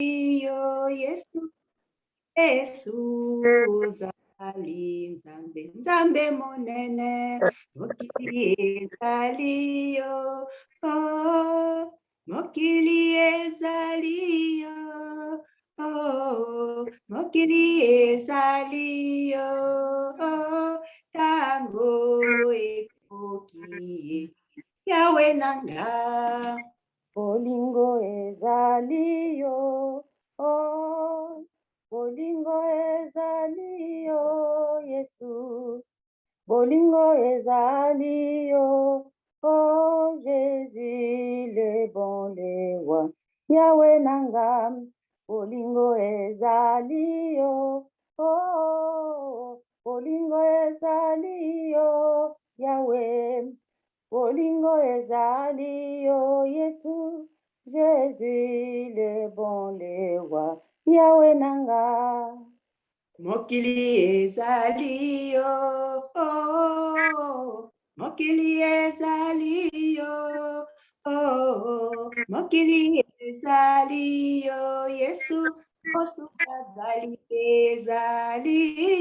yo Yesu Yesu zali nzambe nzambe monene mokili ezali yo oh mokili ezali yo oh mokili ezali yo oh tango ekoki yawe nanga bolingo ezali yo oh bolingo ezali yo Yesu bolingo ezali yo oh Jésus le bon le roi Yahweh nanga bolingo ezali yo oh bolingo ezali yo Yahweh bolingo ezali yo Yesu Jésus le bon le roi Yahweh nanga mokili ezali yo oh mokili ezali yo oh mokili ezali yo Yesu poso azali ezali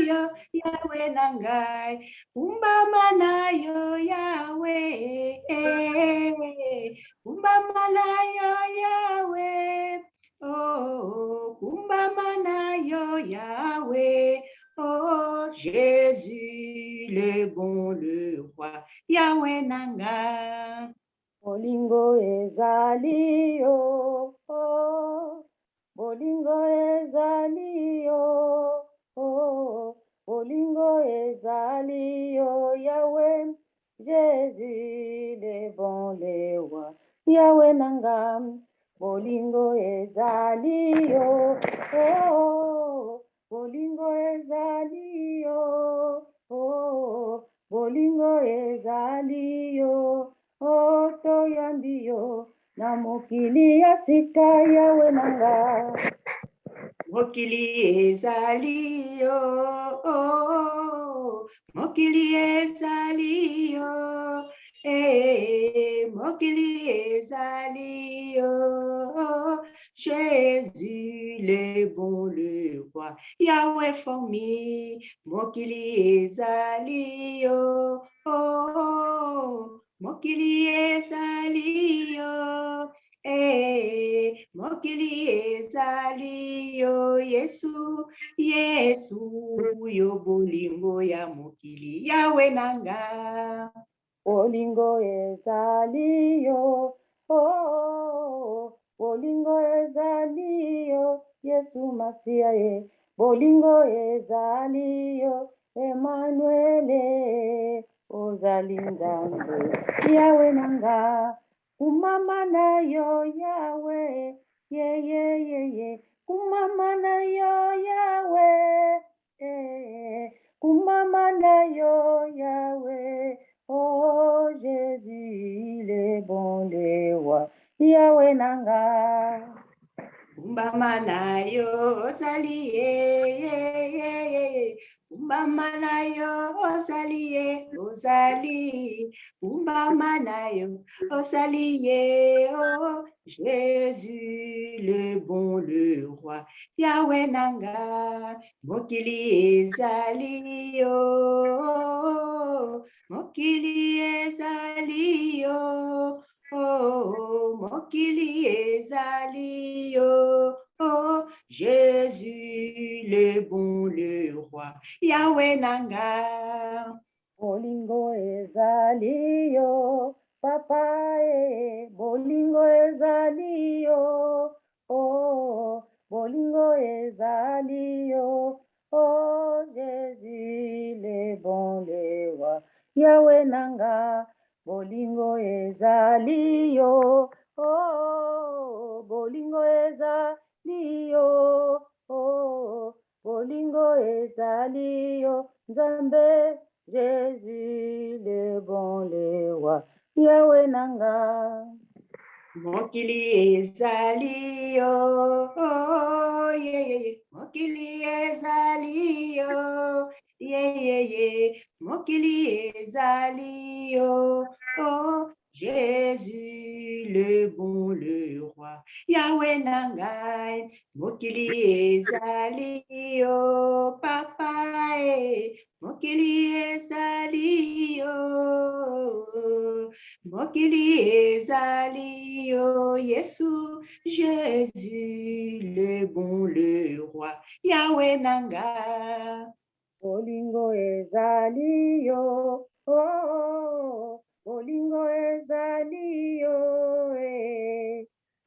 yo yawe na ngai kumbama na yo yawe kumbama na yo yawe oh kumbama na yo yawe oh Jésus le bon le roi yawe na ngai bolingo ezali yo oh bolingo ezali yo oh bolingo ezali yo Yahweh Jésus le bon le roi Yahweh nanga bolingo ezali yo oh bolingo ezali yo oh bolingo ezali yo oh toyambi yo na mokili ya sika yawe nanga mokili ezali yo oh, mokili ezali yo mokili ezali yo Jésus le bon le roi Yahweh for me mokili ezali yo oh, mokili ezali yo mokili ezali yo Yesu Yesu yo bolingo ya mokili yawe nanga bolingo ezali yo oh bolingo ezali yo Yesu Masia ye bolingo ezali yo Emmanuele ozali nzambe yawe nanga kumama na yo yawe ye kumama na yo yawe kumama na yo yawe oh Jésus le bon le roi yawe nanga kumbama na yo ozali kumbama na yo ozali ozali kumbama na yo ozali oh Jésus le bon le roi Yahweh nanga mokili ezali yo mokili ezali yo oh mokili ezali yo oh Jésus le bon le roi Yahweh nanga bolingo ezali yo papa bolingo ezali yo oh bolingo ezali yo oh Jésus le bon le roi Yahweh nanga bolingo ezali yo oh bolingo ezali yo oh bolingo ezali yo nzambe Jésus le bon le roi Yahweh nanga mokili ezali yo oh mokili ezali yo mokili ezali yo oh Jésus le bon, le roi. Yahweh nangai, mokili ezali yo, papa mokili ezali yo, mokili ezali yo, Yesu, Jésus, le bon, le roi. Yahweh nanga. Bolingo ezali yo, oh, bolingo ezali yo,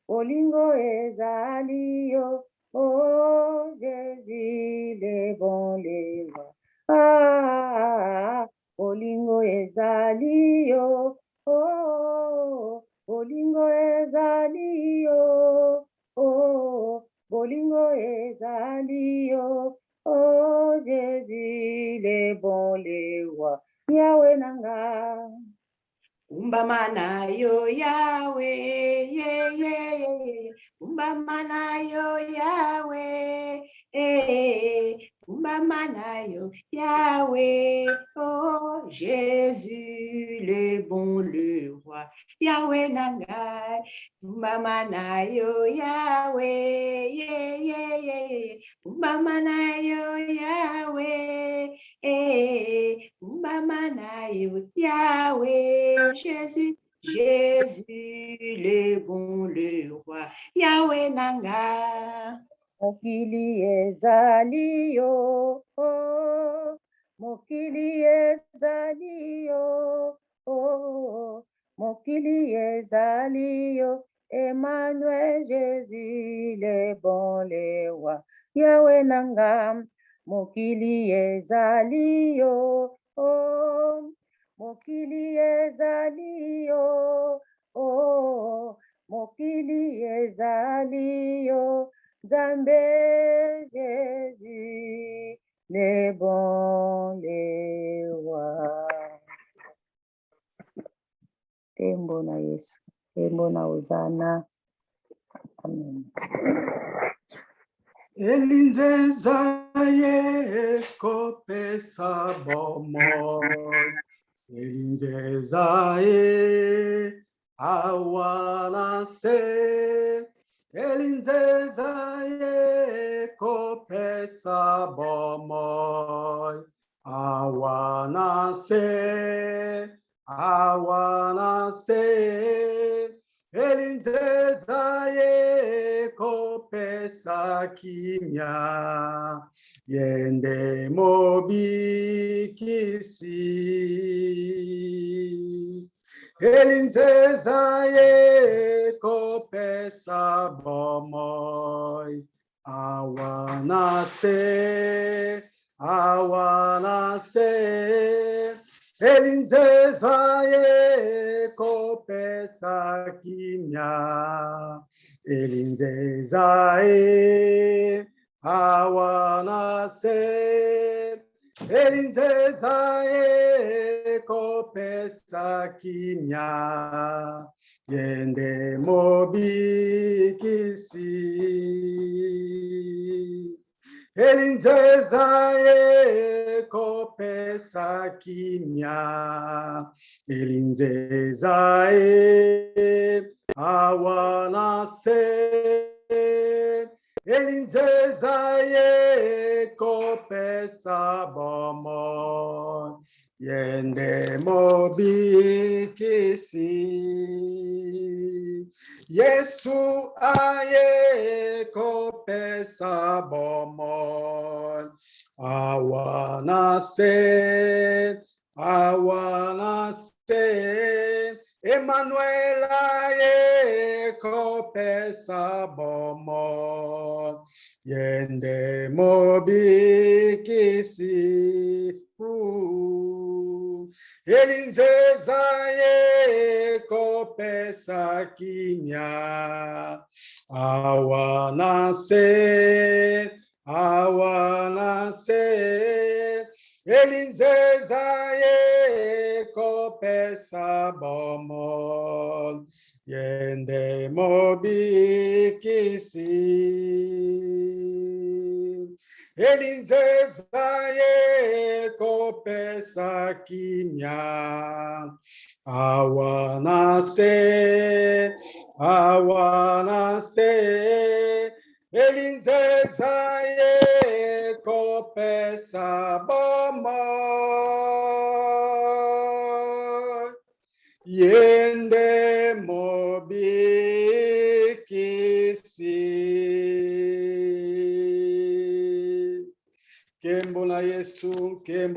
bolingo ezali yo, oh, Jésus, le bon, le roi. Ah, bolingo ezali yo, oh, bolingo ezali yo, oh, bolingo ezali yo, oh, Jésus, le bon, le roi. Yahweh nanga. Umbamana yo Yahweh, yeah, yeah, yeah. Umbamana yo Yahweh, Umbamana yo Yahweh, oh Jésus, le bon, le roi. Yahweh nangai, Umbamana yo Yahweh, yeah, yeah, yeah. Umbamana yo Yahweh, Umbamana yo Yahweh. Jésus, Jésus, le bon, le roi, Yahweh nanga. Mokili ezali yo, oh, mokili ezali yo, oh, mokili ezali yo, Emmanuel, Jésus, le bon, le roi, Yahweh nanga. Mokili ezali yo, oh, mokili ezali yo, oh, mokili ezali yo, Zambé, Jésus, le bon, le roi. Tembo na Yesu, tembo na Hosana. Amen. Elinzeza kopesa bomoi, elinzeza awana se, elinzeza kopesa bomoi, awana se, elinzeza kopesa kimya, yende mobikisi. Elinzeza kopesa bomoi, awana se, elinzeza kopesa kimya, elinzeza awana se, elinzeza kopesa kimya, yende mobikisi. Elinzeza kopesa kimya, elinzeza awana se, elinzeza kopesa bomoi, yende mobikisi. Yesu kopesa bomoi, awana se, Emmanuel kopesa bomoi, yende mobikisi. Elinzeza kopesa kimya, awana se, elinzeza kopesa bomoi, yende mobikisi. elinzezaye kopesa kimya awanase elinzezaye kopesa bomo yende mobikisi kembo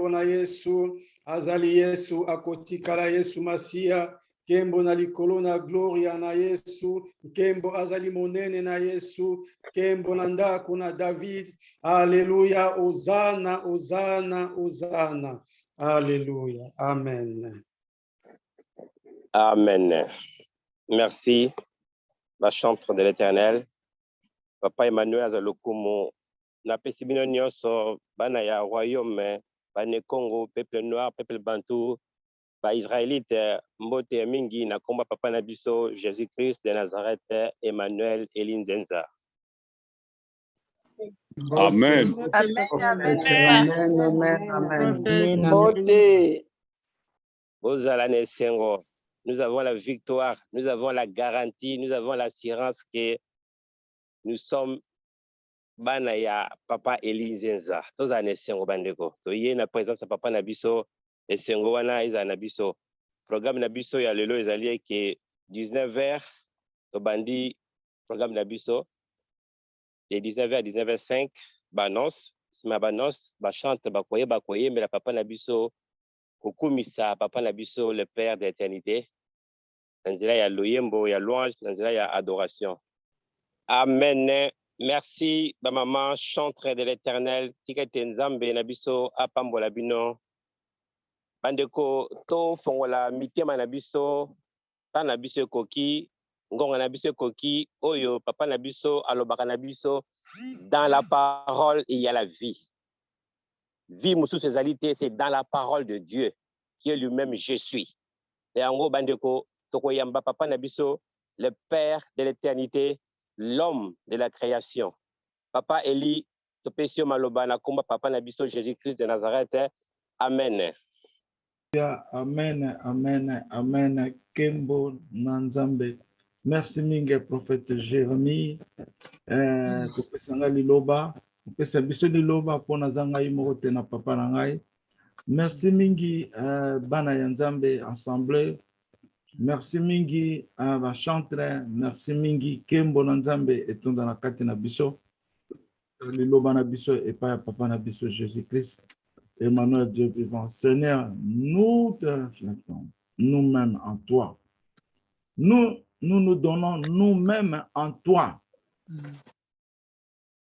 na Yesu azali Yesu akotikala Yesu Masia kembo na likolo na gloria na Yesu kembo azali monene na Yesu kembo na ndako na David. Alléluia, Hosanna, Hosanna, Hosanna. Alléluia, amen. Amen. Merci, la chantre de l'Éternel. Papa Emmanuel Azalokumo, na pesibino nyonso bana ya royaume, bane Congo, peuple noir, peuple bantou, ba israélite, mbote mingi na komba papa na biso Jésus-Christ de Nazareth, Emmanuel Elinzenza. Amen. Mbote. Bozala Nesengo. Nous avons la victoire, nous avons la garantie, nous avons l'assurance que nous sommes bana ya papa Elinzenza. Toza Nesengo bandeko. Toye na présence ya papa Nabiso, Nesengo wana iza Nabiso. Programme Nabiso ya lelo ezali ke 19h to bandi programme Nabiso de 19h à 19h05 banos, sima banos, ba chante bakoye mais la papa Nabiso kokumisa papa Nabiso le père d'éternité. Nanzela ya loyembo ya louange, nanzela ya adoration. Amen. Merci, ma maman, chantre de l'Éternel, tikete nzambe nabiso apambola bino. Bandeko to fongola mitema nabiso, ta nabiso koki, ngonga nabiso koki, oyo papa nabiso alobaka nabiso. Dans la parole, il y a la vie. Vie moussou sezalité, c'est dans la parole de Dieu, qui est lui-même je suis. Et en gros, bandeko Tokoyamba papa nabiso, le père de l'éternité, l'homme de la création. Papa Eli, Topesio Malobana, Komba papa nabiso Jésus-Christ de Nazareth. Amen. Amen, amen, amen. Kembo Nanzambe. Merci mingi prophète Jérémie. Topesanga liloba. Topesa biso liloba pona zanga imorote na papa nangai. Merci mingi bana ya Nzambe assemblée. Merci mingi ba chantre, merci mingi Kembo na Nzambe etonda na kati na biso. Liloba na biso et pas papa na biso Jésus-Christ. Emmanuel Dieu vivant. Seigneur, nous te reflétons nous-mêmes en toi. Nous nous donnons nous-mêmes en toi.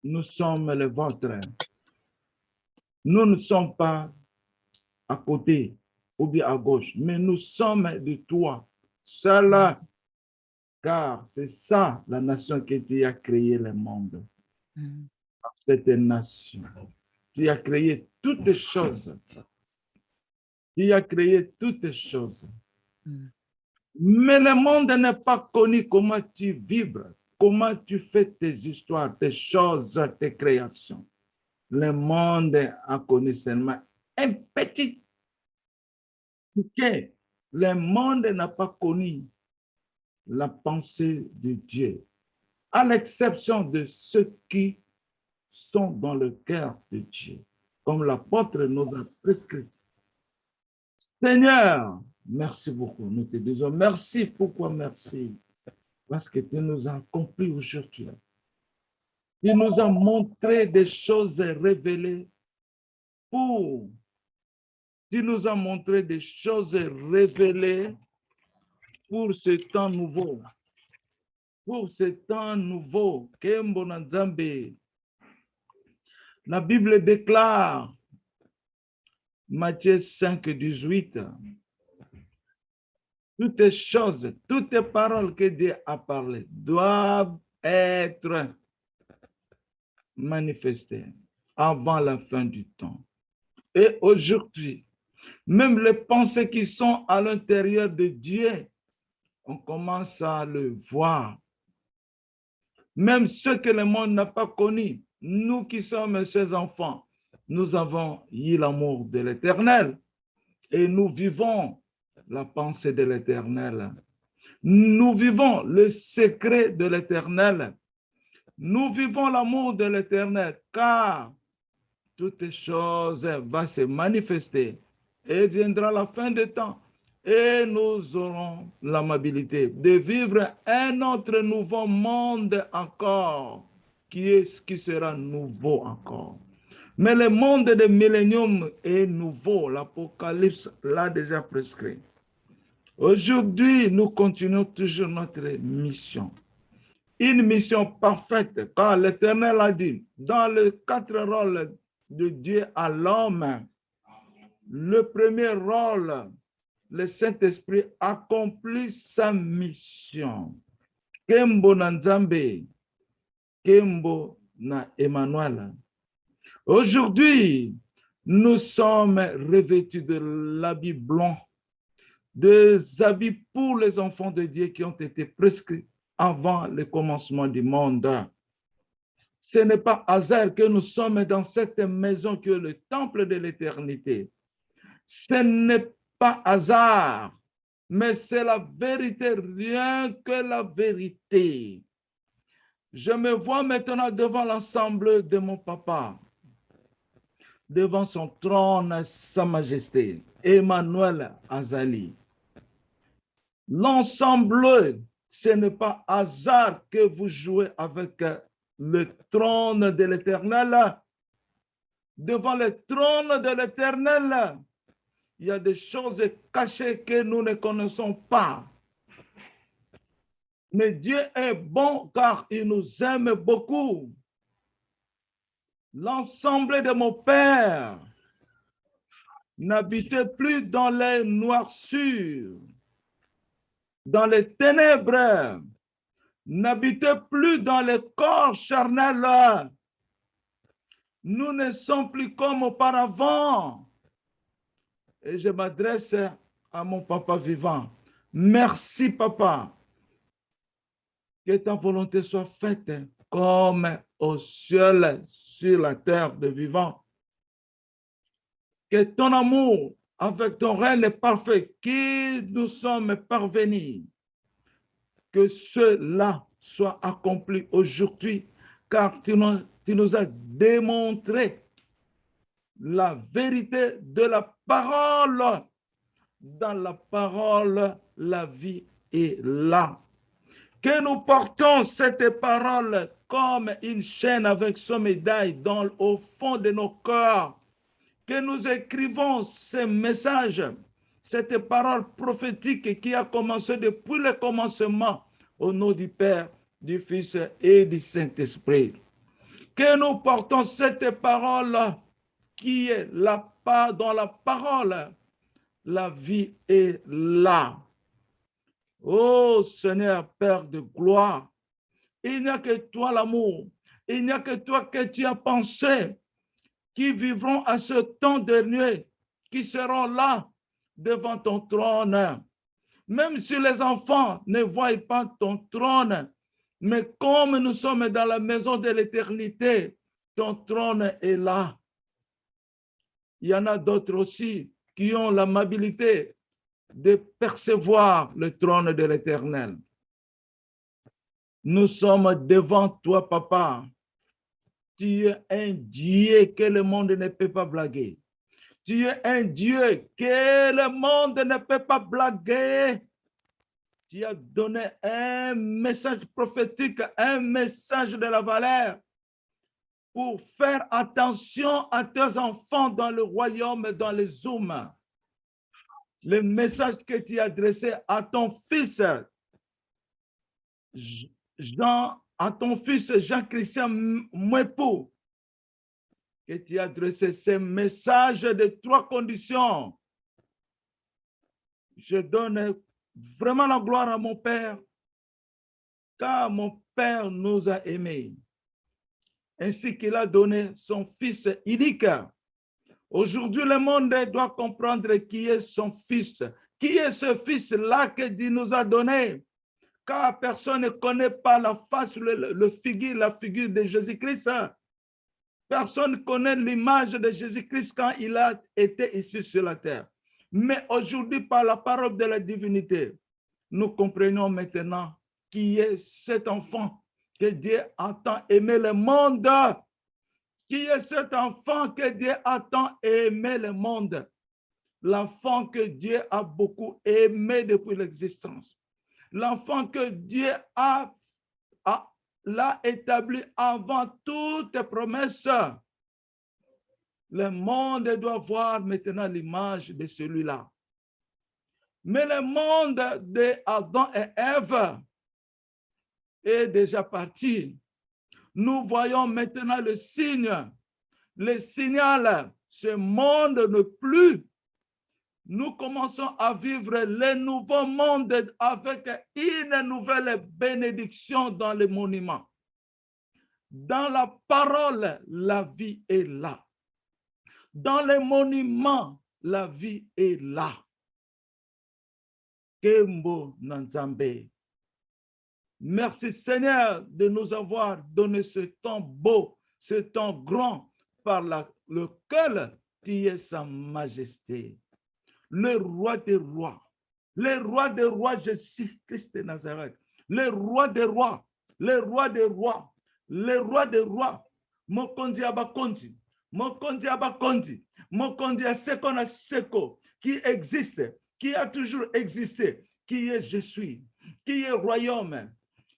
Nous sommes les vôtres. Nous ne sommes pas à côté ou bien à gauche, mais nous sommes de toi. Seul, car c'est ça la nation que tu as créé le monde. Par cette nation, tu as créé toutes choses. Tu as créé toutes choses. Mais le monde n'est pas connu comment tu vibres, comment tu fais tes histoires, tes choses, tes créations. Le monde a connu seulement un petit bouquet. Le monde n'a pas connu la pensée de Dieu, à l'exception de ceux qui sont dans le cœur de Dieu, comme l'apôtre nous a prescrit. Seigneur, merci beaucoup. Nous te disons merci. Pourquoi merci? Parce que tu nous as accompli aujourd'hui. Tu nous as montré des choses révélées tu nous as montré des choses révélées pour ce temps nouveau. Pour ce temps nouveau. Kembo na Nzambe. La Bible déclare, Matthieu 5, 18, toutes les choses, toutes les paroles que Dieu a parlé doivent être manifestées avant la fin du temps. Et aujourd'hui, même les pensées qui sont à l'intérieur de Dieu, on commence à le voir. Même ceux que le monde n'a pas connus, nous qui sommes ses enfants, nous avons eu l'amour de l'Éternel et nous vivons la pensée de l'Éternel. Nous vivons le secret de l'Éternel. Nous vivons l'amour de l'Éternel, car toutes choses vont se manifester et viendra la fin des temps. Et nous aurons l'amabilité de vivre un autre nouveau monde encore, qui sera nouveau encore. Mais le monde de millénium est nouveau. L'Apocalypse l'a déjà prescrit. Aujourd'hui, nous continuons toujours notre mission. Une mission parfaite, car l'Éternel a dit, dans les 4 rôles de Dieu à l'homme, le premier rôle, le Saint-Esprit accomplit sa mission. Kembo na Nzambe, Kembo na Emmanuel. Aujourd'hui, nous sommes revêtus de l'habit blanc, des habits pour les enfants de Dieu qui ont été prescrits avant le commencement du monde. Ce n'est pas hasard que nous sommes dans cette maison qui est le temple de l'éternité. Ce n'est pas hasard, mais c'est la vérité, rien que la vérité. Je me vois maintenant devant l'ensemble de mon papa, devant son trône, sa majesté, Emmanuel Azali. L'ensemble, ce n'est pas hasard que vous jouez avec le trône de l'Éternel. Devant le trône de l'Éternel, il y a des choses cachées que nous ne connaissons pas. Mais Dieu est bon car il nous aime beaucoup. L'ensemble de mon Père n'habitait plus dans les noirceurs, dans les ténèbres, n'habitait plus dans le corps charnel. Nous ne sommes plus comme auparavant. Et je m'adresse à mon papa vivant. Merci, papa. Que ta volonté soit faite comme au ciel, sur la terre de vivant. Que ton amour avec ton règne est parfait, qui nous sommes parvenus, que cela soit accompli aujourd'hui, car tu nous as démontré la vérité de la parole. Dans la parole, la vie est là. Que nous portons cette parole comme une chaîne avec son médaille au fond de nos cœurs. Que nous écrivons ces messages, cette parole prophétique qui a commencé depuis le commencement, au nom du Père, du Fils et du Saint-Esprit. Que nous portons cette parole qui est dans la parole, la vie est là. Oh Seigneur, Père de gloire, il n'y a que toi l'amour, il n'y a que toi que tu as pensé, qui vivront à ce temps dernier, qui seront là devant ton trône. Même si les enfants ne voient pas ton trône, mais comme nous sommes dans la maison de l'éternité, ton trône est là. Il y en a d'autres aussi qui ont l'amabilité de percevoir le trône de l'Éternel. Nous sommes devant toi, papa. Tu es un Dieu que le monde ne peut pas blaguer. Tu es un Dieu que le monde ne peut pas blaguer. Tu as donné un message prophétique, un message de la valeur pour faire attention à tes enfants dans le royaume, dans les zooms. Le message que tu as adressé à ton fils Jean-Christian Mouepou, que tu as adressé ce message de 3 conditions. Je donne vraiment la gloire à mon Père, car mon Père nous a aimés, ainsi qu'il a donné son Fils unique. Aujourd'hui, le monde doit comprendre qui est son Fils. Qui est ce Fils-là que Dieu nous a donné? Car personne ne connaît pas la face, la figure de Jésus-Christ. Personne ne connaît l'image de Jésus-Christ quand il a été ici sur la terre. Mais aujourd'hui, par la parole de la divinité, nous comprenons maintenant qui est cet enfant que Dieu a tant aimé le monde. Qui est cet enfant que Dieu a tant aimé le monde? L'enfant que Dieu a beaucoup aimé depuis l'existence. L'enfant que Dieu l'a établi avant toute promesse. Le monde doit voir maintenant l'image de celui-là. Mais le monde d'Adam et Ève est déjà parti. Nous voyons maintenant le signe, le signal. Ce monde ne plus. Nous commençons à vivre le nouveau monde avec une nouvelle bénédiction dans les monuments. Dans la parole, la vie est là. Dans les monuments, la vie est là. Kembo Nanzambe. Merci Seigneur de nous avoir donné ce temps beau, ce temps grand par lequel tu es sa majesté. Le roi des rois, Jésus-Christ de Nazareth, le roi des rois, le roi des rois, le roi des rois, Mokondi Abakondi, Mokondi Abakondi, Mokondi Asekona Seko, qui existe, qui a toujours existé, qui est je suis, qui est royaume,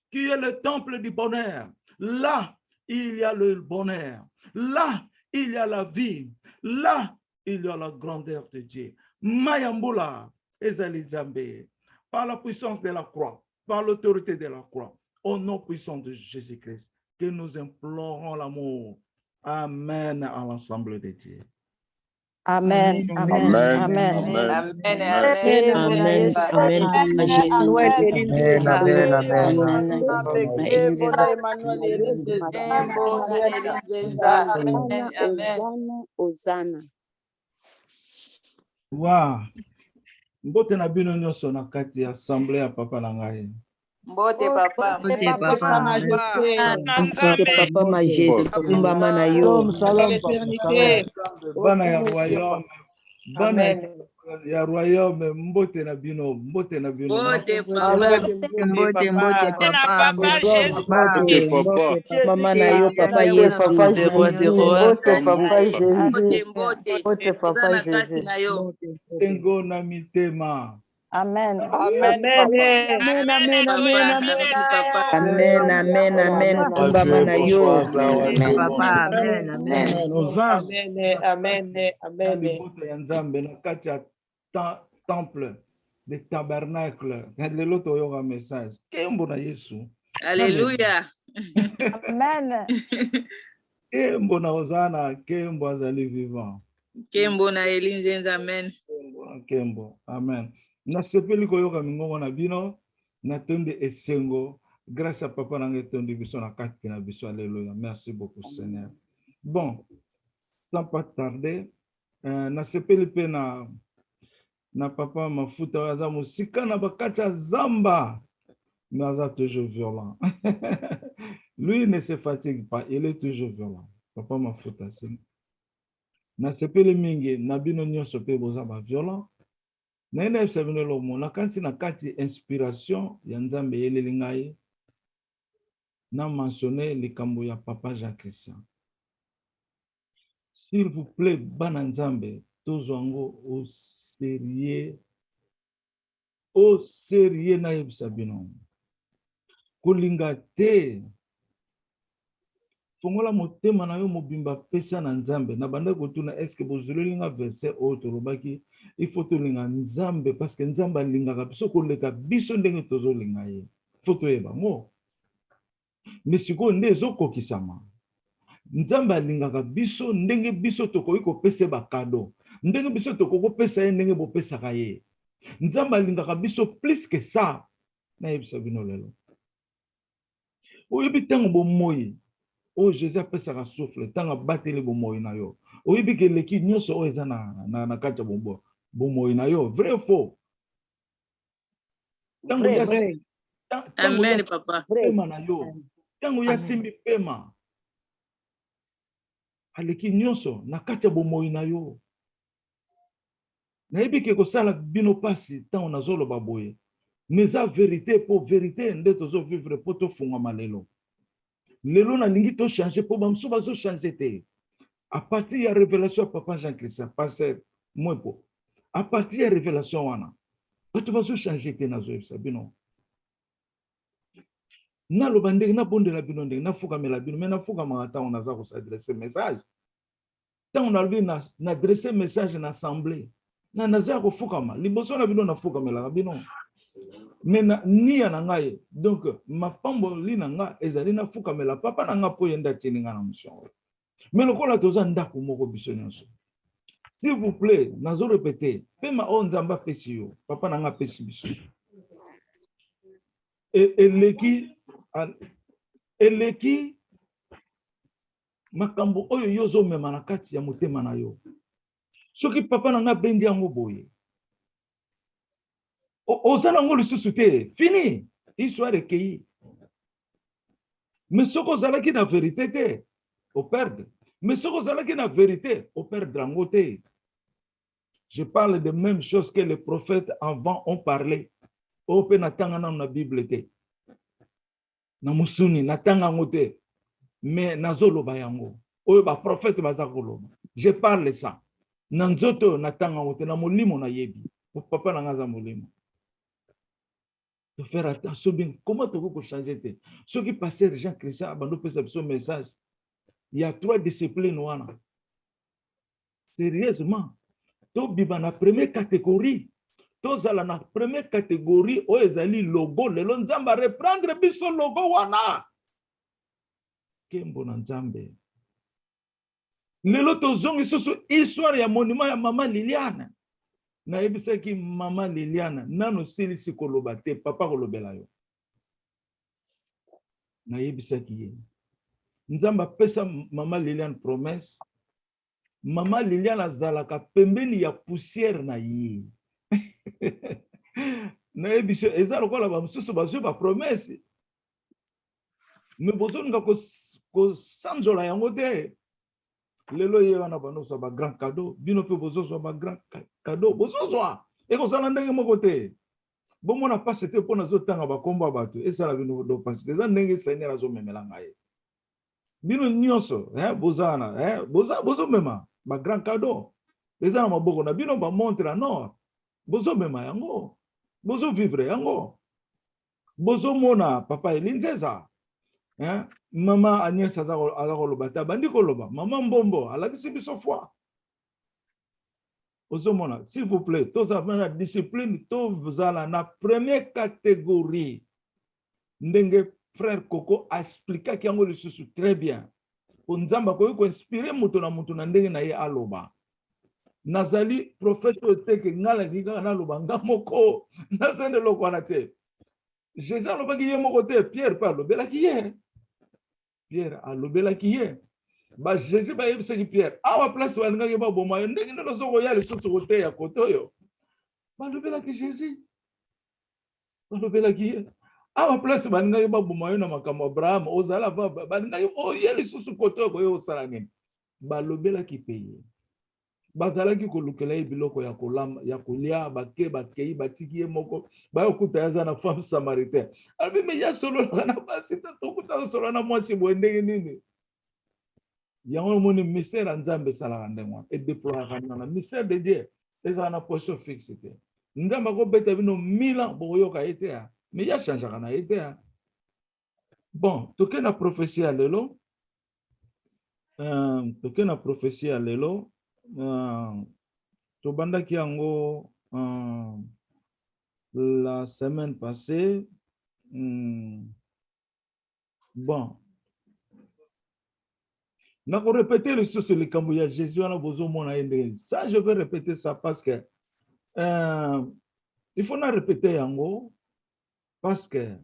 qui est le temple du bonheur. Là, il y a le bonheur. Là, il y a la vie. Là, il y a la grandeur de Dieu. Mayambula, Ezali Zambé, par la puissance de la croix, par l'autorité de la croix, au nom puissant de Jésus-Christ, que nous implorons l'amour. Amen à l'ensemble de Dieu. Amen. Amen. Amen. Amen. Amen. Amen. Wow. Mbote na bino nyonso na kati ya assemblée ya papa na ngai. Mbote papa. Mbote papa majesté kumbama na yo. Bana ya royaume. Bana ya royaume, mbote na bino, mbote na bino. Mbote papa. Mbote papa. Mbote Mama na yo papa Yesu. Mbote papa Jésus. Mbote papa Jésus. Tengo na mitema. Amen. Amen. Amen. Amen. Amen. Amen. Amen. Kumbama na yo. Papa. Amen. Amen. Amen. Libota ya Nzambe na kati ya temple de tabernacle. Lelo toyoka message. Kembo na Yesu. Alléluia. Amen. Kembo na Hosanna, kembo azali vivant. Kembo na Elinzenza, amen. Kembo, amen. Na sepeli koyoka mingongo na bino, na tonde esengo, grâce à papa na tonde biso na kati na biso, alléluia. Merci beaucoup Seigneur. Bon, sans pas tarder, na sepeli pe na papa mafuta aza musika na bakati ya zamba, mais aza toujours violent. Lui ne se fatigue pas, il est toujours violent. Papa mafuta c'est na sepeli mingi na bino nyonso pe boza ba violent. Na ina sabino lo mo na kansi na kati inspiration ya Nzambe yeleli ngai na mentionner likambo ya papa Jean Christian. S'il vous plaît, bana Nzambe tozwango au sérieux na yebisa bino. Kulinga te fongola motema na yo mobimba pesa na Nzambe na banda kotuna eske bozoleli nga verset oyo tolobaki il faut tolinga Nzambe parce que Nzambe alingaka biso koleka biso ndenge tozolinga ye faut toyeba ngo mais sikoyo nde ezokokisama Nzambe alingaka biso ndenge biso tokoki kopesa bakado ndenge biso tokoki kopesa ye ndenge bopesaka ye Nzambe alingaka biso plus que ça nayebisa bino lelo oyebi ntango bomoi oyo Jésus apesaka souffle ntango abateli bomoi na yo oyebi ke eleki nyonso oyo eza na kati ya bomoi na yo vrai faux Vrai. Amen papa. Pema na yo ntango ya simbi pema aleki nyonso na kati ya bomoi na yo. Nayebi ke kosala bino pasi ntango nazoloba boye. Mais eza vérité po vérité nde tozovivre po tofungwama lelo. Lelo nalingi tochange po bamosusu bazochange te. À partir ya révélation ya papa Jean Christian, pasteur Mwepo, à partir ya révélation wana, bato bazochange te nazoyebisa bino. Naloba ndenge nabondela bino ndenge nafukamela bino, me nafukamaka ntango naza kosadresse message. Ntango nalobi na adresse message na assemblée, naza kofukama liboso na bino nafukamelaka bino. Mais nia na ngai, donc mapamboli na nga ezali nafukamela papa na nga po yenda tini nga na mission. Mais lokola toza ndako moko biso nyonso. S'il vous plaît, nazo répéter, pema o nzamba pesi yo, papa na nga pesi biso. Eleki makambo oyo yozo mema na kati ya motema na yo. Soki papa na nga bendi yango boye. Ozana ngo lisusu te, fini, histoire ekei. Mais soko zalaki na vérité te, o perdre. Mais soko zalaki na vérité, o perdre yango te. Je parle de même chose que les prophètes avant ont parlé. O pe natanga na Bible te. Na musuni natanga yango te. Mais nazoloba yango. Oyo ba prophète baza koloba. Je parle ça. Na nzoto natanga yango te, na molimo na yebi. Papa na nga za molimo. De faire attention bien. Comment tu peux changer? Ceux qui passaient Jean Christian, abandon son message. Il y a 3 disciplines. Sérieusement. Tu biba na première catégorie. Tu zala na première catégorie. O ezali logo. Lelo nzamba reprendre biso logo wana. Kembo na nzambe. Lelo to zongi susu histoire ya monument ya mama Liliane. Na yebisaki mama Liliana nano silisi koloba te papa kolobela yo. Na yebisaki ye. Nzamba pesa mama Liliane promesse. Mama Liliana zalaka pembeni ya poussière na ye. Na yebisho eza lokola ba mususu bazwe ba promesse. Me bozonga ko sanzola yango te. Lelo ye wana banoso ba grand cadeau, bino pe bozoso ba grand cadeau, bozoso e ko sala ndenge moko te. Bomo na passe te pona zotanga ba komba bato, e sala bino do passe. Eza ndenge Seigneur azo memela ngai. Bino nyonso, bozana, bozo mema ba grand cadeau. Eza na maboko na bino ba montre non. Bozo mema yango. Bozo vivre yango. Bozo mona papa Elinzeza. Mama Agnès azakoloba ta bandi koloba mama Mbombo alakisi biso foi. Ozomona s'il vous plaît tous avez la discipline tous ala na première catégorie. Ndenge frère Coco a expliqué ki yango lisusu très bien. Po nzamba ko inspirer mutu na ndenge na ye aloba. Nazali prophète oteke ngala ngika na loba ngamoko nazende lokwana te. Jésus alobaki ye moko te, Pierre parle belaki ye. Pierre alobelaki ye. Ba Jésus ba yebisaki Pierre, awa place walingaki ba boma yo ndenge ndo zoko ya lisusu kote ya kotoyo. Ba lobelaki Jésus. Ba lobelaki ye. Awa place walingaki ba boma yo na makambo Abraham, ozala ba balingaki o ya lisusu kotoyo ko yo sala nini. Ba lobelaki peye. Bazalaki kolukela ye biloko ya kolamba ya kolia bakei batiki ye moko bayokuta yaza na femme samaritaine. Albi me ya solo na basi tokuta solo na mwasi boendenge nini. Yango moni mystère nzambe sala ndengwa et déployer na mystère de Dieu eza na position fixe te. Ndamba ko beta bino 1000 ans boyoka ete ya mais ya change kana ete ya. Bon, toke na prophétie ya lelo. Toke na prophétie ya lelo. Tobandaki yango la semaine passée. Bon. Je vais répéter le sur le cambo ya Jésus wana bozo mona yende. Ça je vais répéter ça parce que il faut na répéter yango parce que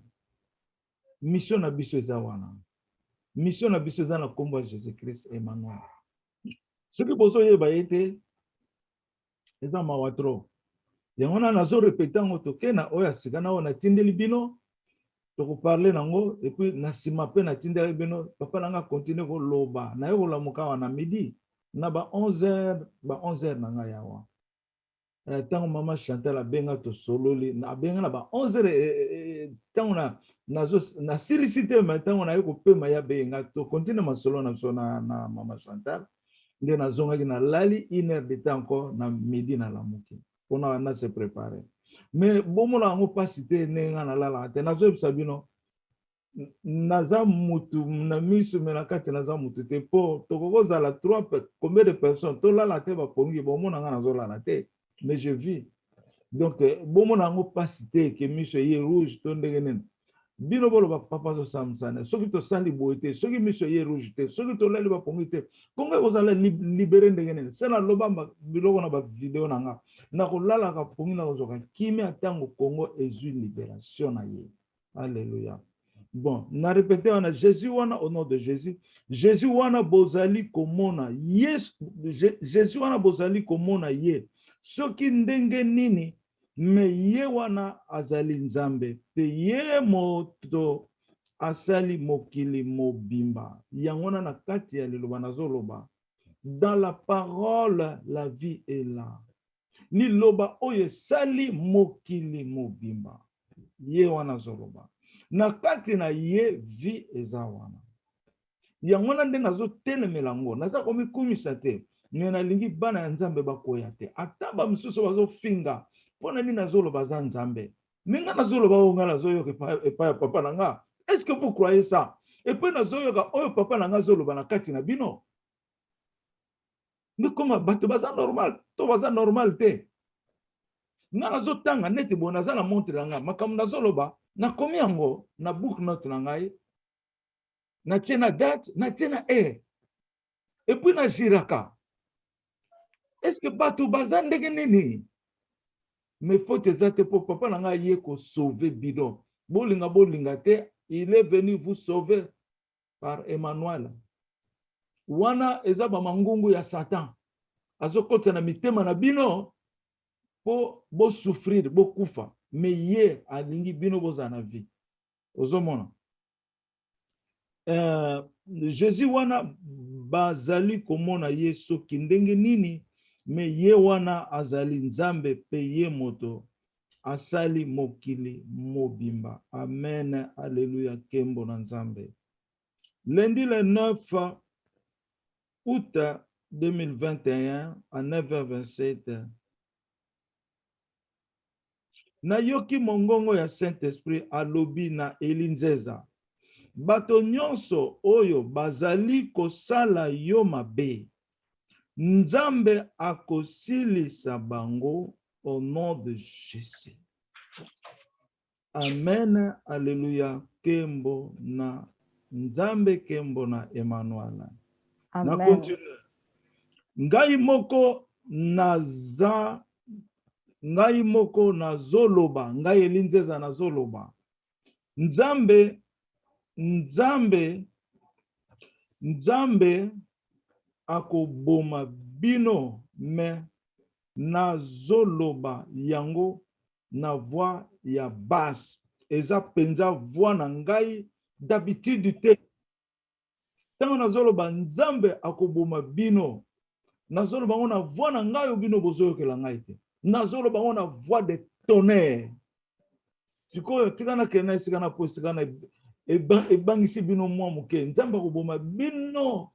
mission na biso eza wana. Mission na biso eza na kombo Jésus Christ Emmanuel. Ce qui bozo yeba yete eza mawatro. Yango na nazo répéter ngo toke na oya sikana ona tindeli bino tokoparle nango et puis na sima pe na tindela bino papa nanga continue ko loba na yo la mukawa na midi na ba 11h na nga yawa tango mama Chantal abenga to sololi na benga na ba 11h tango na silicité mais tango na yo ko pema ya benga to continue masolo na so na mama Chantal nde na zonga na lali 1h de temps encore na midi na lamuki pona na se préparer. Mais bon la ngo pasité nenga na lala te nazo sabino naza mutu na misu me na kati naza mutu te po tokoko zala 3 combien de personnes to lala te ba pongi bon mona nga nazo lala te mais je vis donc bon la ngo pasité que misu ye rouge to ndengenen bino bolo ba papa zo samsane soki to sandi boité soki misu ye rouge te soki to lali ba pongi te konga ko zala libérer ndengenen c'est la lobamba biloko na ba vidéo na nga na kolala ka pongi na ozoka kimi atango Congo ezui libération na ye. Alléluia. Bon, na répété on a Jésus wana au nom de Jésus. Jésus wana bozali komona yes Jésus wana bozali komona ye. Soki ndenge nini me ye wana azali nzambe pe ye moto asali mokili mobimba. Yangona na kati ya liloba nazoloba. Dans la parole la vie est là. Ni loba oye sali mokili mobimba ye wana zoloba na kati na ye vi eza wana yango na nde nazo telemela ngo naza komi kumisa te me nalingi bana ya nzambe bakoya te ata ba misusu bazofinga mpona nini nazoloba za nzambe minga nazoloba oyo nga nazoyoka epai ya papa na nga est-ce que vous croyez ça epai nazoyoka oyo papa na nga azoloba na kati na bino ni koma bato baza normal to baza normal te nga nazotanga neti bo naza na montre na nga makambo nazoloba nakomi yango na book note na ngai natie na date natie na heure et puis na jiraka est-ce que bato baza ndenge nini mais faut eza te po papa na ngai ye ko sauver bidon bolinga te il est venu vous sauver par Emmanuel wana eza ba mangungu ya Satan azokota na mitema na bino po bo souffrir bo kufa mais ye alingi bino boza na vie ozomona Jésus wana bazali komona ye soki ndenge nini mais ye wana azali nzambe pe ye moto asali mokili mobimba. Amen, alléluia, kembo na nzambe. Lundi le 9 août 2021 à 9h27 na yoki mongongo ya Saint-Esprit alobi na Elinzeza bato nyonso oyo bazali kosala yo mabe nzambe akosilisa bango au nom de Jésus. Amen, alléluia, kembo na nzambe, kembo na Emmanuel. Amen. Na continue. Ngai moko nazoloba, ngai Elinzeza nazoloba. Nzambe akoboma bino me nazoloba yango na voix ya basse. Eza penza voix na ngai d'habitude te. Tango nazoloba nzambe akoboma bino nazoloba ngo na voix na ngai bino bozoyokela ngai te. Nazoloba ngo na voix de tonnerre. Sikoyo tikana kena isikana po isikana ebangisi bino mwa muke nzambe akoboma bino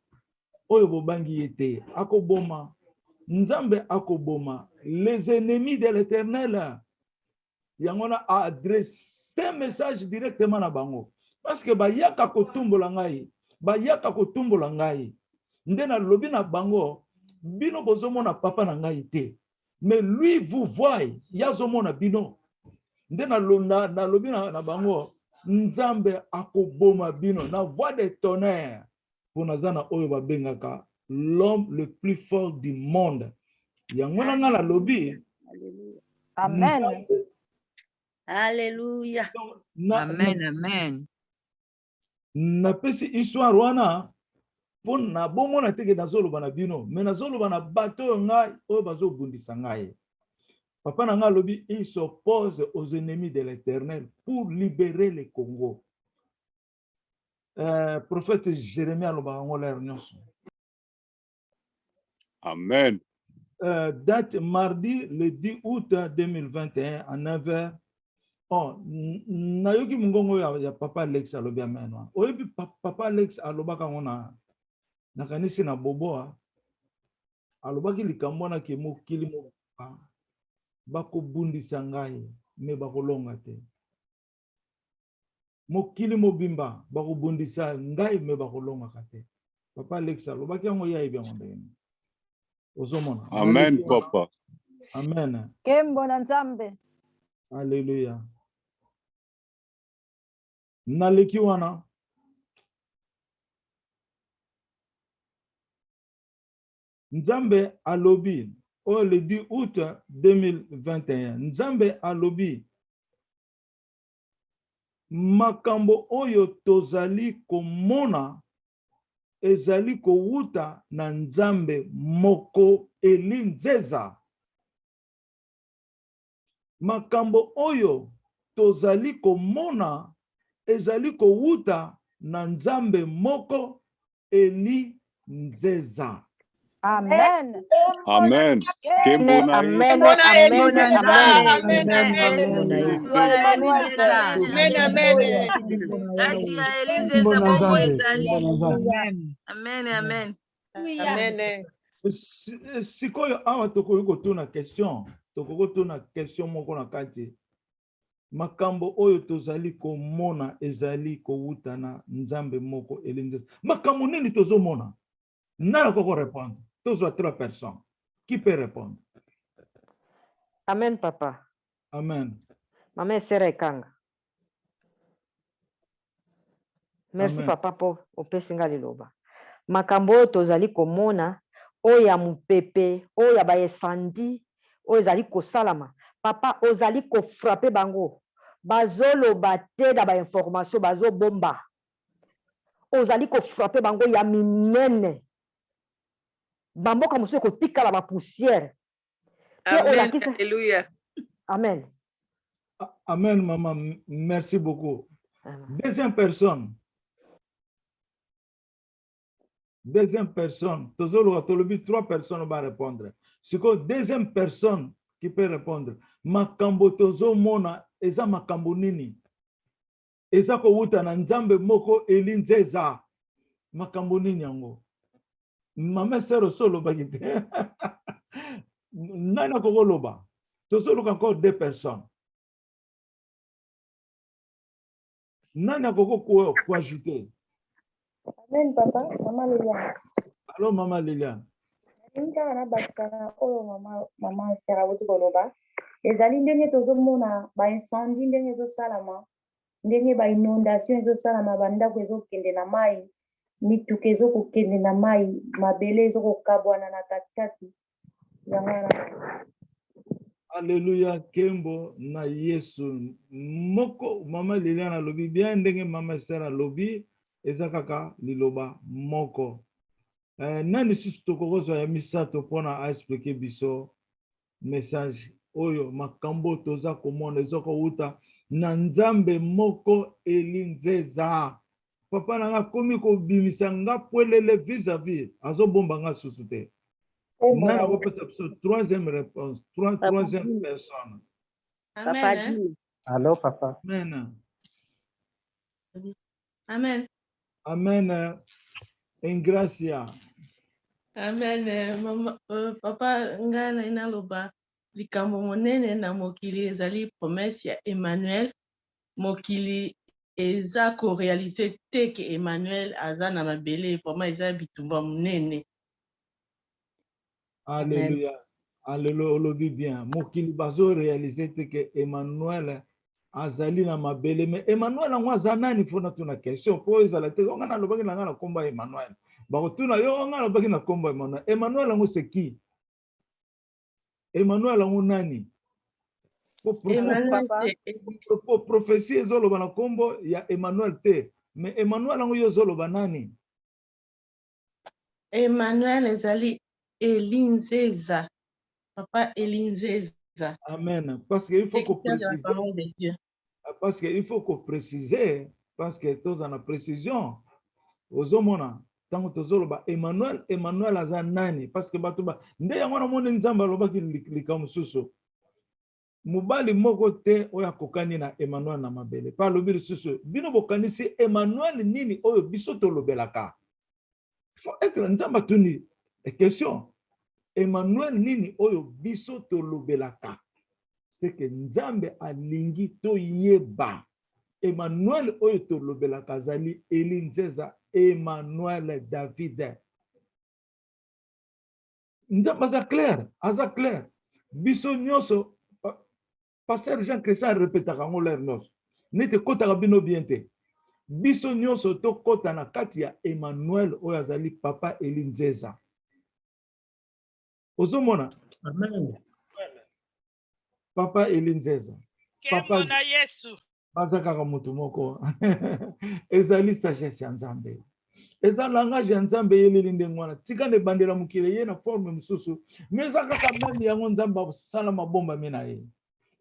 oyo bobangi yete akoboma nzambe akoboma les ennemis de l'Éternel. Yangona a adressé un message directement na bango parce que bayaka kotumbola ngai nde na lobi na bango bino bozomona papa na ngai te mais lui vous voyez yazomona bino nde na lobi na bango nzambe akoboma bino na voix de tonnerre pour nazana oyo babengaka l'homme le plus fort du monde. Yangona nga la lobi. Amen. Alléluia. Amen, amen. Na pesi histoire wana po na bomona teke nazoloba na bino mais nazoloba na bato ngai oyo bazobundisa ngai. Papa Nanga Lobi, il s'oppose aux ennemis de l'Éternel pour libérer le Congo. Prophète Jérémie Alobarangola Ernyoso. Amen. Date mardi le 10 août 2021 à 9h. Oh, nayoki mungongo ya Papa Alex Alobi amen. Oyebi Papa Alex Alobaka ngona nakanisi na boboa. Alobaki likambo na ke mokili mo bako bundisa ngai me bakolonga te. Mokili mobimba bako bundisa ngai me bakolonga te. Papa Alex alobaki yango ya ibi yango ndenge. Ozomona. Amen, Papa. Amen. Kembo na Nzambe. Alléluia. Naleki wana. Nzambe alobi. Oh, le 10 août 2021. Nzambe alobi. Makambo oyo tozali komona ezali kowuta na Nzambe moko elinzeza. Makambo oyo tozali komona ezali kowuta na Nzambe moko elinzeza. Amen. Amen. Amen. Amen. Amen. Sikoyo awa tokoki kotuna question, moko na kati. Makambo oyo tozali komona ezali kowuta na Nzambe moko elinzeza. Makambo nini tozomona? Nana koko répondre. Tous 3 personnes. Qui peut répondre? Amen, Papa. Amen. Maman Sere Kanga. Merci, Amen. Papa, pour opesinga liloba. Makambo tozali komona oya mupepe, oya ba esandi, oya zali kosalama. Papa, ozali ko frapper bango. Bazolo bate da ba information bazo bomba. Ozali ko frapper bango ya minene. Bamboka musu ko tikala ba poussière. Amen. Alléluia. Amen. Amen, maman. Merci beaucoup. Amen. Deuxième personne. Tozolo tolobi 3 personnes vont répondre. C'est que deuxième personne qui peut répondre. Makambo tozo mona eza makambo nini? Eza ko wuta na Nzambe moko elinzeza. Makambo nini yango? Mama sero solo bagite. Nana koko loba. Tozolo encore 2 personnes. Nana koko ko ajouter. Amen, Papa. Maman Liliane. Allô, Maman Liliane. Ninga na bakisana oyo mama Esther awuti koloba. Ezali ndenge tozomona ba incendie ndenge ezosalama, ndenge ba inondation ezosalama, bandako ezokende na mai, mituka ezokokende na mai, mabele ezokokabwana na katikati. Alléluia, Kembo na Yesu. Moko Mama Liliane alobi bien ndenge Mama Esther alobi ezakaka liloba moko. Nani susu tokokozwa ya misato pona a expliquer biso message oyo makambo toza komona ezoko uta na Nzambe moko elinzeza. Papa nanga komi ko bimisa nga pwelele vis-à-vis azobomba nga susu te. Nana kopesa biso troisième réponse, troisième personne. Amen. Allô, Papa. Amen. Amen. Amen. Ingracia. Amen. Mama, Papa ngana inaloba likambo monene na mokili ezali promesse ya Emmanuel. Mokili eza ko réaliser te ke Emmanuel aza na mabele poma eza bitumba monene. Alléluia. Alléluia, olobi bien. Mokili bazo réaliser te ke Emmanuel azali na mabele, mais Emmanuel ngo azanani fona tuna question po ezala te ngo na lobaki na ngana komba Emmanuel. Bakotuna yo ngana lobaki na komba Emmanuel. Emmanuel ngo c'est qui? Emmanuel ngo nani? Prophétie ezoloba na kombo ya Emmanuel te, mais Emmanuel ngo yo zoloba nani? Emmanuel ezali elinzeza. Papa elinzeza. Amen. Parce qu'il faut qu'on L'écriture de la précise. parole de Dieu. Parce qu'il faut qu'on précise. Parce que tous en a précision. Aux hommes, tant que tous Emmanuel aza nani. Parce que batuba. Nde yango na moni nzamba loba ki likamususu. Mubali moko te oya kokani na Emmanuel na mabele. Par lobi susu. Bino bokani si Emmanuel nini oyo biso to lobelaka. Faut être nzamba tuni. Question. Emmanuel nini oyo biso to lobelaka. C'est que nzambe alingi to yeba. Emmanuel oyo to lobelaka zali Elinzeza Emmanuel David. Nzambe aza clair. Biso nyoso Pasteur Jean Christian répétaka ngo leur nos. Nete kotaka bino bien te. Biso nyoso to kota na kati ya Emmanuel oyo azali papa Elinzeza. Ozomona? Amen. Papa Elinzeza. Papa na Yesu. bazakaka mutu moko. Ezali sagesse ya Nzambe. Eza langage ya Nzambe yeleli ndenge wana. Tika ne bandela mukile ye na forme mususu. Mais ezakaka meme yango Nzambe sala mabomba mina ye.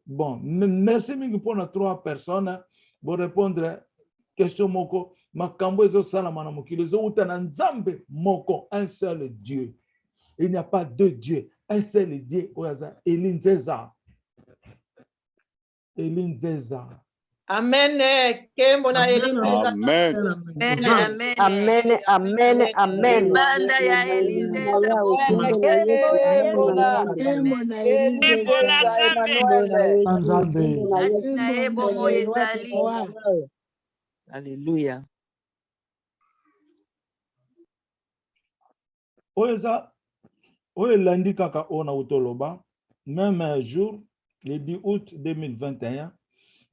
Bon, merci mingi pour na 3 personnes pour répondre question moko. Makambo ezo sala mana mukile ezo uta na Nzambe moko, un seul Dieu. Il n'y a pas deux dieux, un seul Dieu. Oyaza Elinzeza. Elinzeza. Amen. Kembo na Elinzeza. Amen. Amen. Amen, amen, amen. Ibanda ya Elinzeza. Kembo na Elinzeza. Emmanuel. Nzambe. Natina ebomo ezali. Alléluia. Oyaza Oyelandi kaka ona utoloba. Même un jour, le 10 août 2021,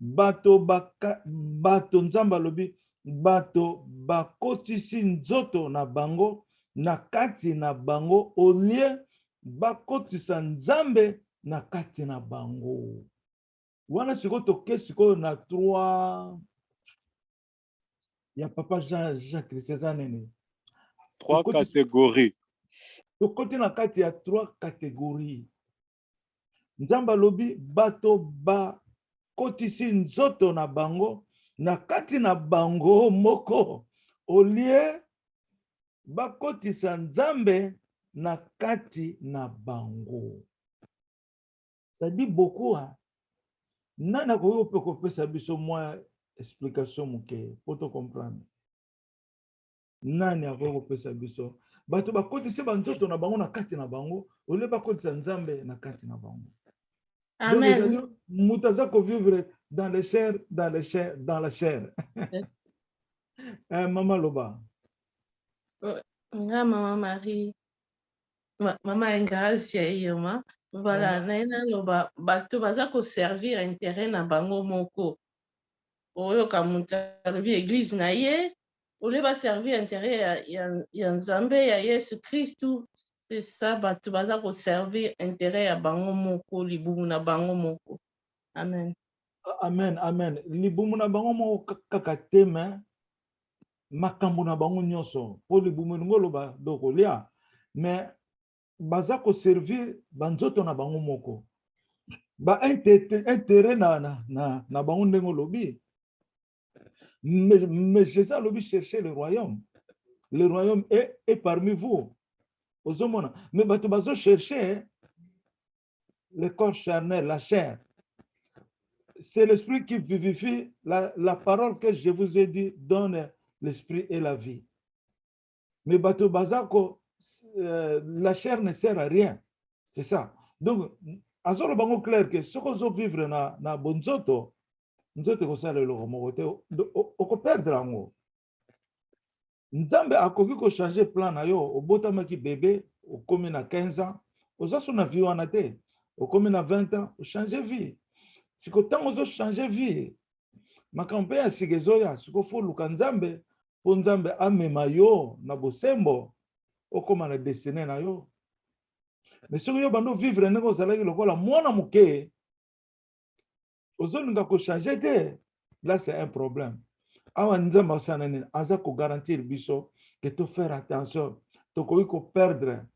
bato nzamba lobi, bato bakotisi nzoto na bango, na kati na bango, au lieu bakotisa nzambe na kati na bango. Wana siko toke siko na 3 ya papa Jean Christian nene. 3 catégories. Tokoti na kati ya 3 catégories. Nzamba lobi bato ba kotisi nzoto na bango na kati na bango moko olie bakotisa nzambe na kati na bango. Ça dit beaucoup hein. Nana ko pe ko pesa biso moi explication muke pour comprendre. Nani ako pesa biso bato bakotisi banzoto na bango na kati na bango olie bakotisa nzambe na kati na bango. Amen. Moutazako vivre dans les chairs, dans les chairs, dans la chair. Maman Loba. Nga Mama Marie. Mama Engracia Yoma. Voilà, naina loba bato bazako servir intérêt na bango moko. Oyo kamuta lobi église na ye, ole ba servir intérêt ya Nzambe ya Yesu Christu. C'est ça, bato bazako servir intérêt ya bango moko, libumu na bango moko. Amen. Amen, amen. Libumu na bango moko kaka teme, makambo na bango nyonso. Po libumu ngolo ba doko lia. Mais bazako servir banzoto na bango moko. Ba intérêt na bango ndengo lobi. Mais Jésus lobi chercher le royaume. Le royaume est parmi vous. Mais bato bazo chercher le corps charnel, la chair. C'est l'esprit qui vivifie. La parole que je vous ai dit donne l'esprit et la vie. Mais bato bazako, la chair ne sert à rien. C'est ça. Donc, azoro bango clair que ce qu'on veut vivre na bonzoto, nzoto ko sala lo mokote oko perdre ngo. Nzambe akoki ko changer plan na yo, obotamaki bébé, okomi na 15 ans, ozaso na vie wana te, okomi na 20 ans, o changer vie. Siko tango zo changer vie. Makampe ya sigezoya, siko fo luka Nzambe, po Nzambe amema yo na bosembo, okoma na destiné na yo. Mais siko yo bando vivre ndenge ozalaki lokola mwana moke, ozolinga ko changer te, là c'est un problème. Awa Nzambe osana nini aza ko garantir biso que to faire attention to ko perdre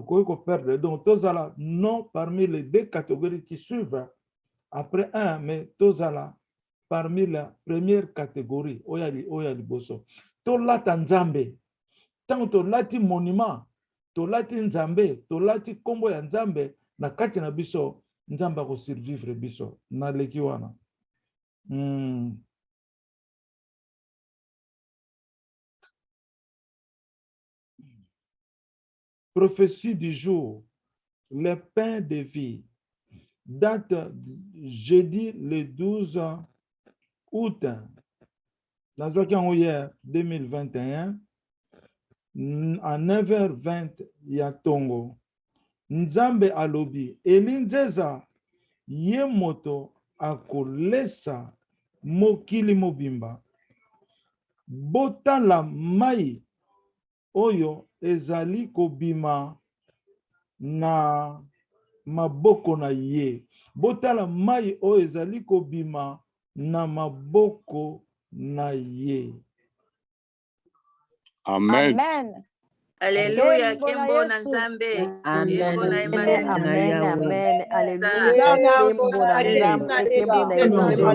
tokoki perdre. Donc, tozala non parmi les deux catégories qui suivent après un, mais tozala parmi la première catégorie, oya liboso. Tolata nzambe. Tant tolati monument, tolati nzambe, tolati kombo ya nzambe, na kati na biso, nzambe ko survivre biso. Na leki wana. Prophétie du jour, le pain de vie, date jeudi le 12 août, hier 2021, à 9h20 ya Tongo. Nzambe alobi, elinzeza ye moto akolesa mokili mobimba. Botala mai oyo ezali kobima na maboko na ye. Botala mai oyo ezali kobima na maboko na ye. Amen. Amen. Alléluia. Kembo na Kembo na Yesu. Nzambe. Amen. Kembo na Amen. Emmanuel. Amen, amen, alléluia. Sana. Kembo na nzambe, kembo na elinzeza.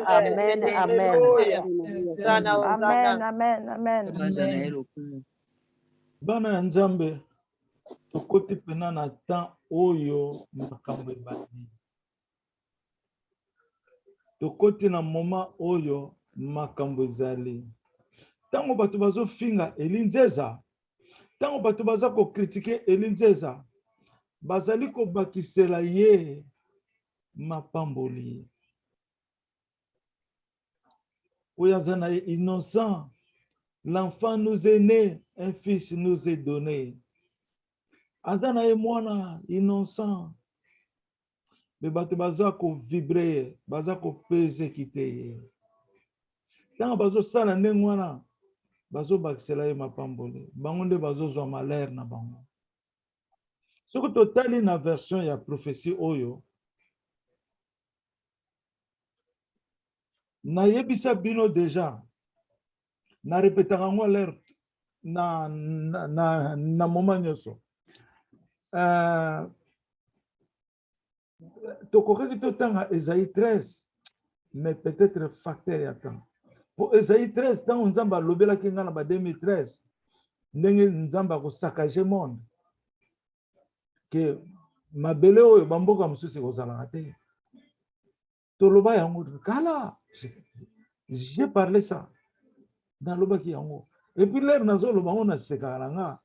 Amen, amen. Sana. Amen, amen, amen. Bana ya nzambe, tokoti pena na temps oyo makambo ebandi. Tokoti na moment oyo makambo ezali. Tango bato bazofinga elinzeza, tango bato baza kokritike elinzeza, bazali kobakisela ye mapamboli. Oyo aza na ye innocent, l'enfant nous est né, un fils nous est donné. Aza na ye mwana innocent, me bato baza kovibre, baza kopeze kite ye. Tango bazosala ndenge wana, bazobakisela ye mapamboli. Bango nde bazozwa malheur na bango. Soki totali na version ya prophétie oyo, nayebisa bino deja, na répétaka ngo l'air na moment nyonso. Tokokaki totanga Esaïe 13, mais peut-être facteur ya temps. Pour Esaïe 13, tant nzamba alobelaki nga na ba 2013, ndenge nzamba akosakaje monde, ke mabele oyo bamboka mosusu ekozalaka te. Toloba yango kala, j'ai parlé ça dans lobaki yango. Et puis l'air nazoloba ngo nasekaka na nga,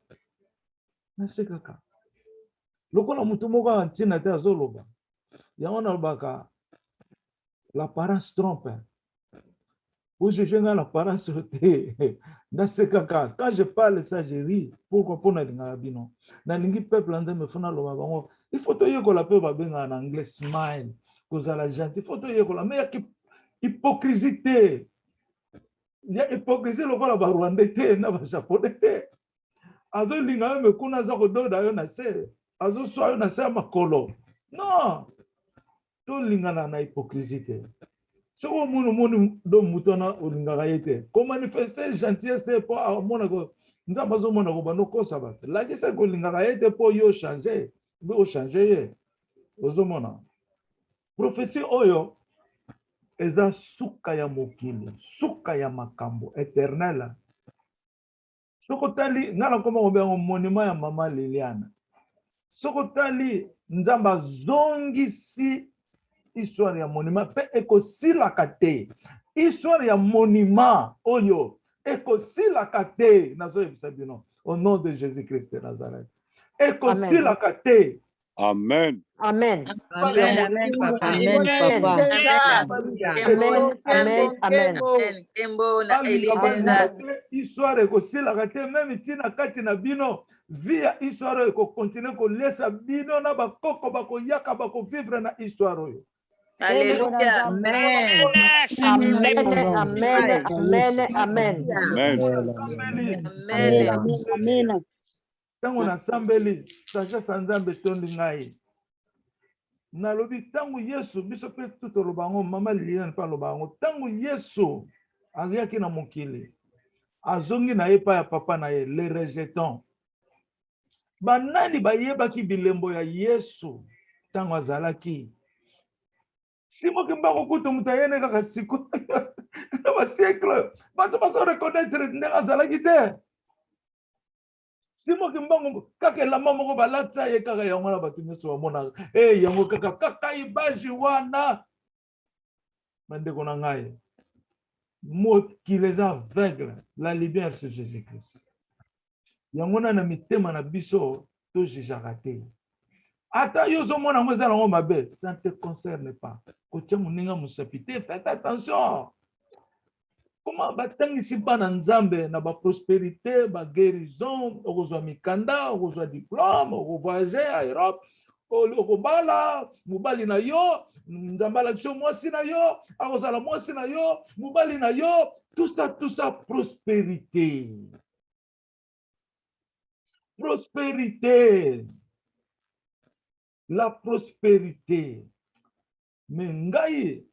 nasekaka. Lokola mutu moko antina te azoloba, yango nalobaka l'apparence trompe. Pour juger l'apparence te, nasekaka. Quand je parle ça, je ris. Pourquoi pour na bino? Na lingi peuple ande me fona loba bango. Il faut toyer ko la peu babenga en anglais smile, cause la gente. Il faut toyer ko la mais y a hypocrisie. Il y a hypocrisie lokola ba Rwandais te na ba Japonais te. Azo linga me kuna za ko do da yo na se. Azo so yo na se makolo. Non. To linga na hypocrisie te. Soko munu do mutona olingaka ye te. Ko manifester gentillesse po amona ko nzamba zo mona ko bano ko sabat. La kisa ko lingaka ye te po yo changer, bo changer ye. Ozomona. Prophétie oyo eza suka ya mokili, suka ya makambo éternel. Soko tali ngana koma ko bengo monument ya mama Liliane. Soko tali nzamba zongi si histoire ya monument pe ekosilaka te. Histoire ya monument oyo ekosilaka te. Nazoyebisa bino au nom de Jésus-Christ de Nazareth. Ekosilaka te. Amen. Amen. Amen, amen, papa. Amen, papa. Amen, amen. Kembo na Elinzeza. Histoire ekosilaka te, même tina kati na bino via histoire eko continue ko lesa bino na bakoko bakoyaka bakovivre na histoire oyo. Alléluia. Amen. Amen, amen, amen, amen. Amen. Tango na sambeli sagesse nzambe tondi ngai. Nalobi tango Yesu biso pe tutoloba ngo mama Liliane pa loba ngo tango Yesu aziyaki na mokili azongi na ye pa ya papa na ye le rejeton banani bayebaki bilembo ya Yesu ntango azalaki. Simoki mbango kutu mutu ayene kaka siku na basiècle bato bazo reconnaître ndenge azalaki te. Simoki mbango kaka elamba moko balata ye kaka yango na bato nyonso bamona yango kaka ibaji wana. Bandeko na ngai, mokili eza aveugle, la lumière c'est Jésus-Christ. Yango na mitema na biso to jijaka te. Ata yo ozomona ngo eza nango mabe, ça ne te concerne pas. Kotia moninga mosapi te, faites attention. Comment batangisi bana nzambe na ba prospérité, ba guérison, okozwa mikanda, okozwa diplôme, okovoyager à Europe, okobala mobali na yo, nzambe alakisi mwasi na yo, akozala mwasi na yo, mobali na yo, tout ça prospérité. Prospérité. La prospérité. Mais ngai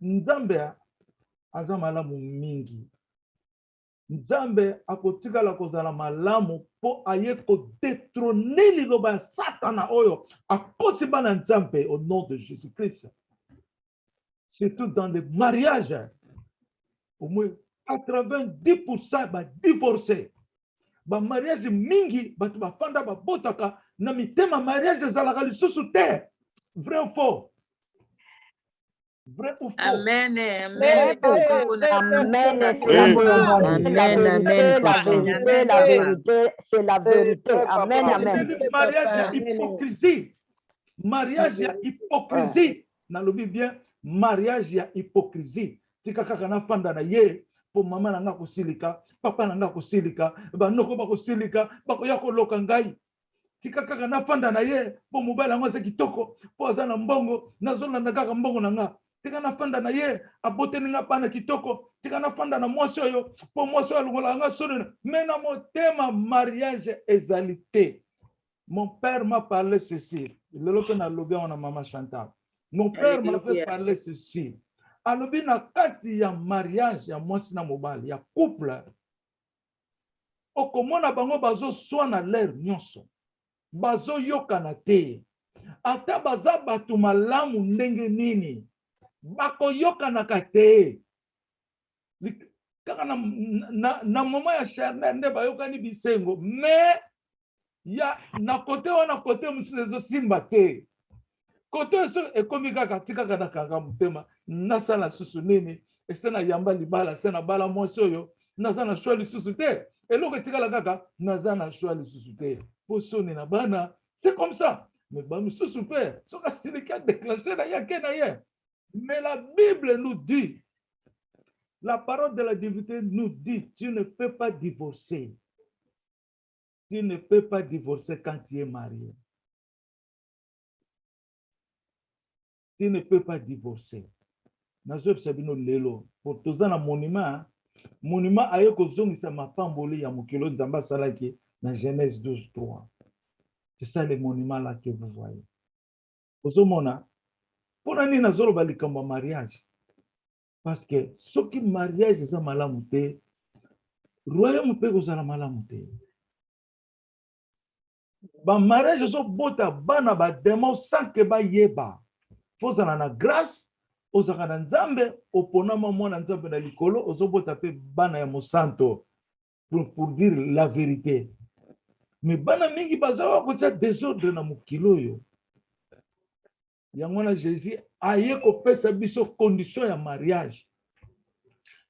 nzambe aza malamu mingi. Nzambe akotikala kozala malamu po aye kodetrone liloba ya Satana oyo akosi bana nzambe au nom de Jésus-Christ. Surtout dans les mariages, au moins 90% ba divorcé. Ba mariage mingi batu bafanda babotaka na mitema mariage ezalaka lisusu te. Vrai ou faux? Vrai ou faux? Amen. Amen. C'est la vérité. Amen. Amen. Mariage ya hypocrisie. Mariage ya hypocrisie. Nalobi bien, mariage ya hypocrisie. Tika kaka na fanda na ye, po mama na nga kosilika, papa na nga kosilika, banoko ba kosilika, bakoya koloka ngai. Tika kaka na fanda na ye, po mobala ngo se kitoko, po aza na mbongo, nazolanda kaka mbongo na nga. Tika na fanda na ye, abote nga bana kitoko, tika na fanda na mwasi oyo, po mwasi oyo longola nga sone. Mais na motema mariage ezalité. Mon père m'a parlé ceci. Le que na lobi on a maman Chantal. Mon père m'a fait parler ceci. Alobi na kati ya mariage ya mwasi na mobali ya couple. Okomona bango bazo swana l'air nyonso. Bazo yokana te. Ata baza batu malamu ndenge nini. Bako yokana kate. Kaka na mama ya charnel nde bayokani bisengo. Mais ya na kote wana kote musunezo simba te. Kote so ekomi kaka tika kana kanga mutema nasala susu nini esena yamba libala sena bala mwasi oyo nazana shwali susu te eloko tika kaka nazana shwali susu te posoni na bana c'est comme ça mais ba mususu pe soka silika déclencher na yake na ye. Mais la Bible nous dit, la parole de la divinité nous dit, tu ne peux pas divorcer. Tu ne peux pas divorcer quand tu es marié. Tu ne peux pas divorcer. Nazo sabino lelo pour tozana monument aye kozongisa mapamboli ya mokilo nzamba salaki na Genèse 12:3. C'est ça le monument là que vous voyez. Ozomona pona nini nazoloba likambo mariage? Parce que soki mariage eza malamu te, royaume mpe kozala malamu te. Ba mariage ezobota bana ba démon sans que ba yeba. Fozala na grâce, ozaka na nzambe, oponama mwana nzambe na likolo, ozobota pe bana ya mosanto pour dire la vérité. Mais bana mingi bazawa kotia désordre na mokilo yo. Yango na Jésus aye kopesa biso condition ya mariage.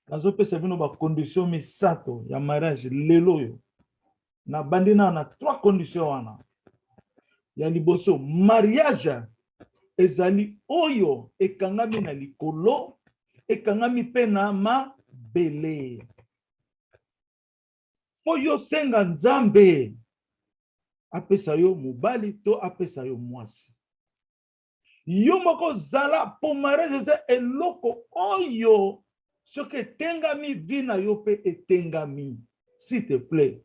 Kazo pesa bino ba condition misato ya mariage lelo yo. Na bandina na 3 conditions wana. Ya liboso mariage ezali oyo ekangami na likolo, ekangami pe na mabele. Oyo senga nzambe apesa yo mobali to apesa yo mwasi. Yo moko zala po mariage eza eloko oyo soki etengami vina yo pe etengami. S'il te plaît.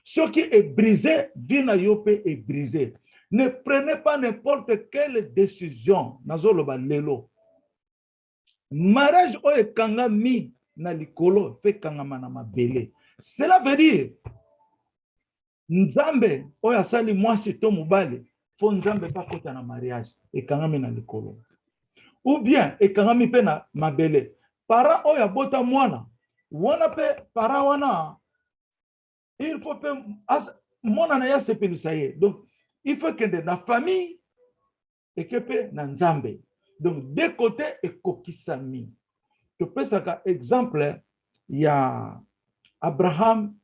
Soki est brisé, vina yo pe est brisé. Ne prenez pas n'importe quelle décision. Nazoloba lelo. Mariage oyo ekangami na likolo fe kangama na mabele. Cela veut dire Nzambe oyo asali mwasi to mobali fo nzambe bakota na mariage ekangami na likolo ou bien ekangami mpe na mabele para oyo abota mwana wana mpe para wana il faut mpe mwana na ye asepelisa ye donc il faut kende na famille eke mpe na nzambe donc de côté ekokisami topesaka exemple ya Abraham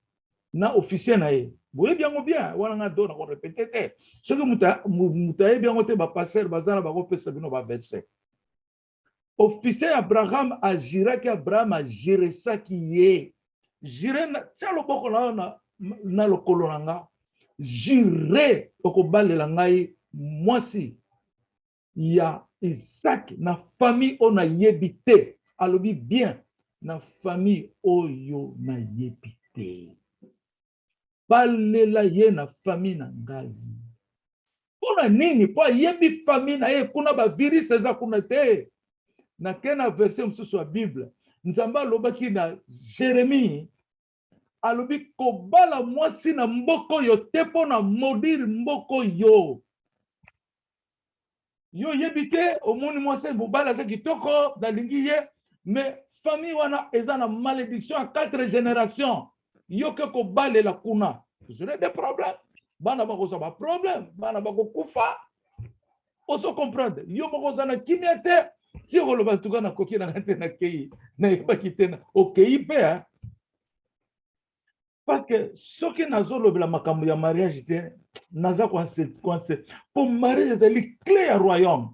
na officier na ye boyebi yango bien wana nga do na korepete te soki moto ayebi yango te bapasteur baza na bakopesa bino baverset officier Abraham agiraki Abraham agiresaki ye jire tia loboko na lokolo na nga jire okobalela ngai mwasi ya Isaac na famille oyo nayebi te alobi bien na famille oyo nayebi te balela ye na famille na ngai mpona nini mpo ayebi famille na ye kuna bavirisi eza kuna te nake na verset mosusu ya bible nzambe alobaki na Jérémie alobi kobala mwasi na mboko yo te mpona modiri mboko yo yo yebi te omoni mwasi mobali aza kitoko nalingi ye mais famille wana eza na malédiction ya 4 génération yo ke kobalela kuna ozole des problèmes bana bakozwa baproblème bana bakokufa oso comprendre yo mokoza na kimia te ti okoloba tuka nakoki nanga te nakei nayebaki te okei mpe parce que soki nazolobela makambo ya mariage te naza coincé mpo mariage ezali clé ya royaume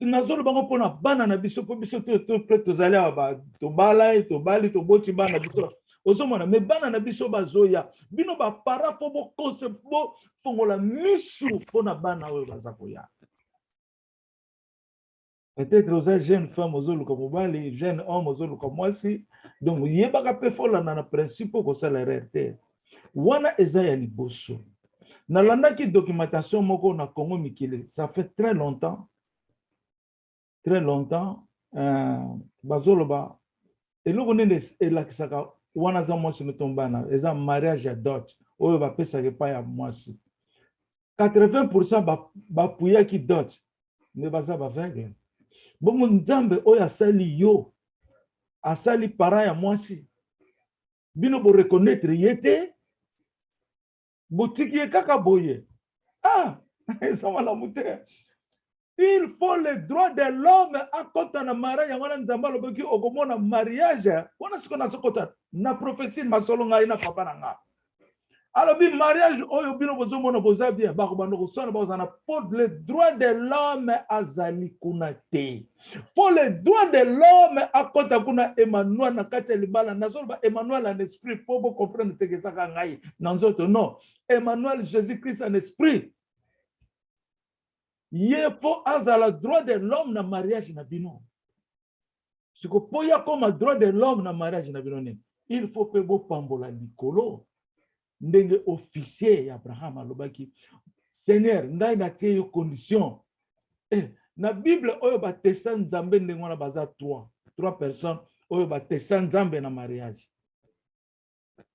nazoloba ngo mpona bana na biso mpo biso mpe tozali awa tobali toboti bana na biso ozomona me bana na biso bazoya bino bapara mpo bofongola misu mpona bana oyo baza koya peut-être oza jeune femme ozoluka mobali jeune homme ozoluka mwasi donc yebaka mpe folanda na principe okosala erreur te wana eza ya liboso nalandaki documentation moko na Congo mikili ça fait très longtemps bazoloba eloko nini elakisaka wana za mwasi metombana eza mariage ya dot oyo bapesaka epai ya mwasi 80% bapuyaki dot me baza baveugle bongo nzambe oyo asali yo asali para ya mwasi bino boreconnaître ye te botiki ye kaka boye eza malamu te il faut le droit de l'homme akota na mariage yango wana nzambe alobaki okomona mariage wana siko nazokota na prophétie masolo ngai na papa na nga alobi mariage oyo bino bozomona boza bien bakobanda koswana bakozala na po le droit de l'homme azali kuna te fo le droit de l'homme akota kuna Emmanuel na kati ya libala nazoloba Emmanuel en esprit po bocomprendre teke ezaka ngai na nzoto non Emmanuel Jésus Christ en esprit ye po azala droit de l'homme na mariage na bino siko po ya koma droit de l'homme na mariage na bino nini il faut pe bopambola likolo ndenge officier ya Abraham alobaki Seigneur ngai natie yo condition na Bible oyo batesta nzambe ndenge wana baza 3 personnes oyo batesta nzambe na mariage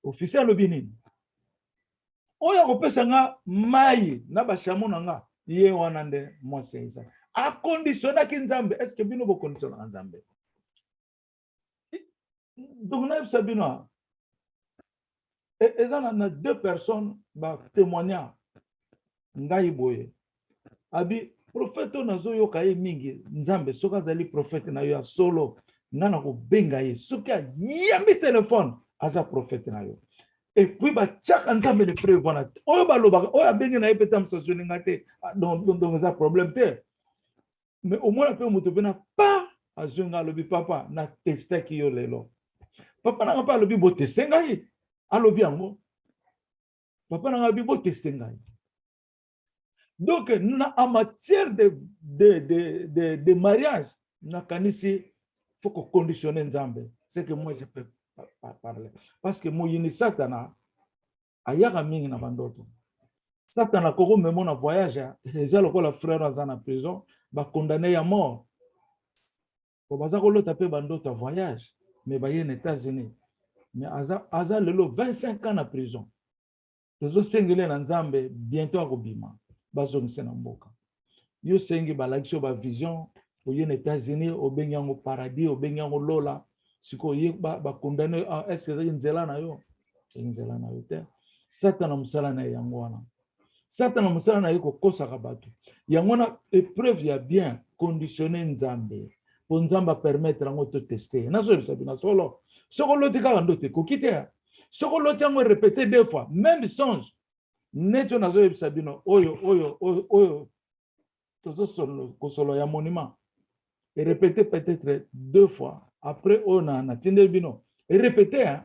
officier alobi nini oyo akopesa nga mai na bashamo na nga ye wana nde mwasi ya Isaac akonditionnaki nzambe est ce que bino bokonditionnaka nzambe donc nayebisa bino eza na 2 personnes batémoigna ngai boye abi prophète oyo nazoyoka ye mingi nzambe soki azali prophète na yo ya solo nga na kobenga ye soki ayambi telefone aza prophète na yo epuis batiaka nzambe le preuve wana oyo balobaka oyo abengi na ye mpe ta mosasoli nga te donc eza problème te mais omona mpe moto mpe na pa azwi nga alobi papa natestaki yo lelo papa nanga mpe alobi boteste ngai alobi yango papa nanga alobi boteste ngai donc en matière de mariage nakanisi faut que conditionner nzambe c'est que moi je peux parler parce que moyini satana ayaka mingi na bandoto satana koko memo na voyage eza lokola frère aza na prison bakondane ya mort po baza kolota mpe bandoto ya voyage mais baye na États-Unis mais aza lelo 25 ans na prison tozosengeli na nzambe bientôt akobima bazongisa na mboka yo sengi balakisi yo bavision oye na États-Unis obengi yango paradis obengi yango lola sikoyo oye bakondane estce ezaki nzela na yo nzela na yo te satana mosala na ye yango wana satana mosala na ye kokosaka bato yango wana épreuve ya bien conditionné nzambe mpo nzambe apermettre yango toteste nazoyebisa bino solo soko oloti kaka ndoto ekoki te soko oloti yango répété 2 fois même songe neti oyo nazoyebisa bino oyo tozokosolo ya monument et répété peut-être 2 fois après oyo natindeli bino et répété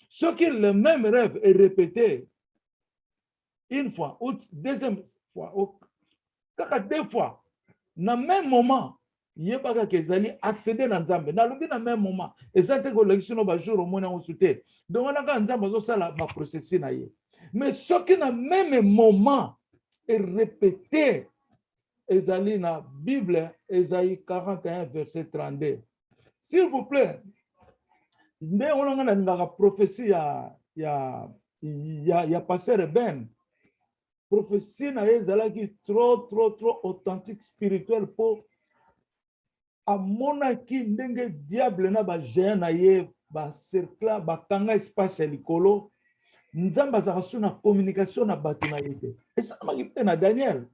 soki le même rêve est répété une fois ou deuxième fois kaka 2 fois na même moment yebaka ke ezali accéder na nzambe nalobi na même moment eza te kolekisi no bajour omoni yango su te donc wana kaka nzambe azosala baprocessi na ye mais soki na même moment et répété ezali na Bible Ésaïe 41 verset 32 s'il vous plaît nde onanga na ngaka prophétie ya pasteur Ben prophétie na ye ezalaki trop authentique spirituel po amonaki ndenge diable na bagéant na ye bacercle bakanga espace ya likolo nzambe azalaka so na communication na bato na ye te esalamaki mpe na Daniel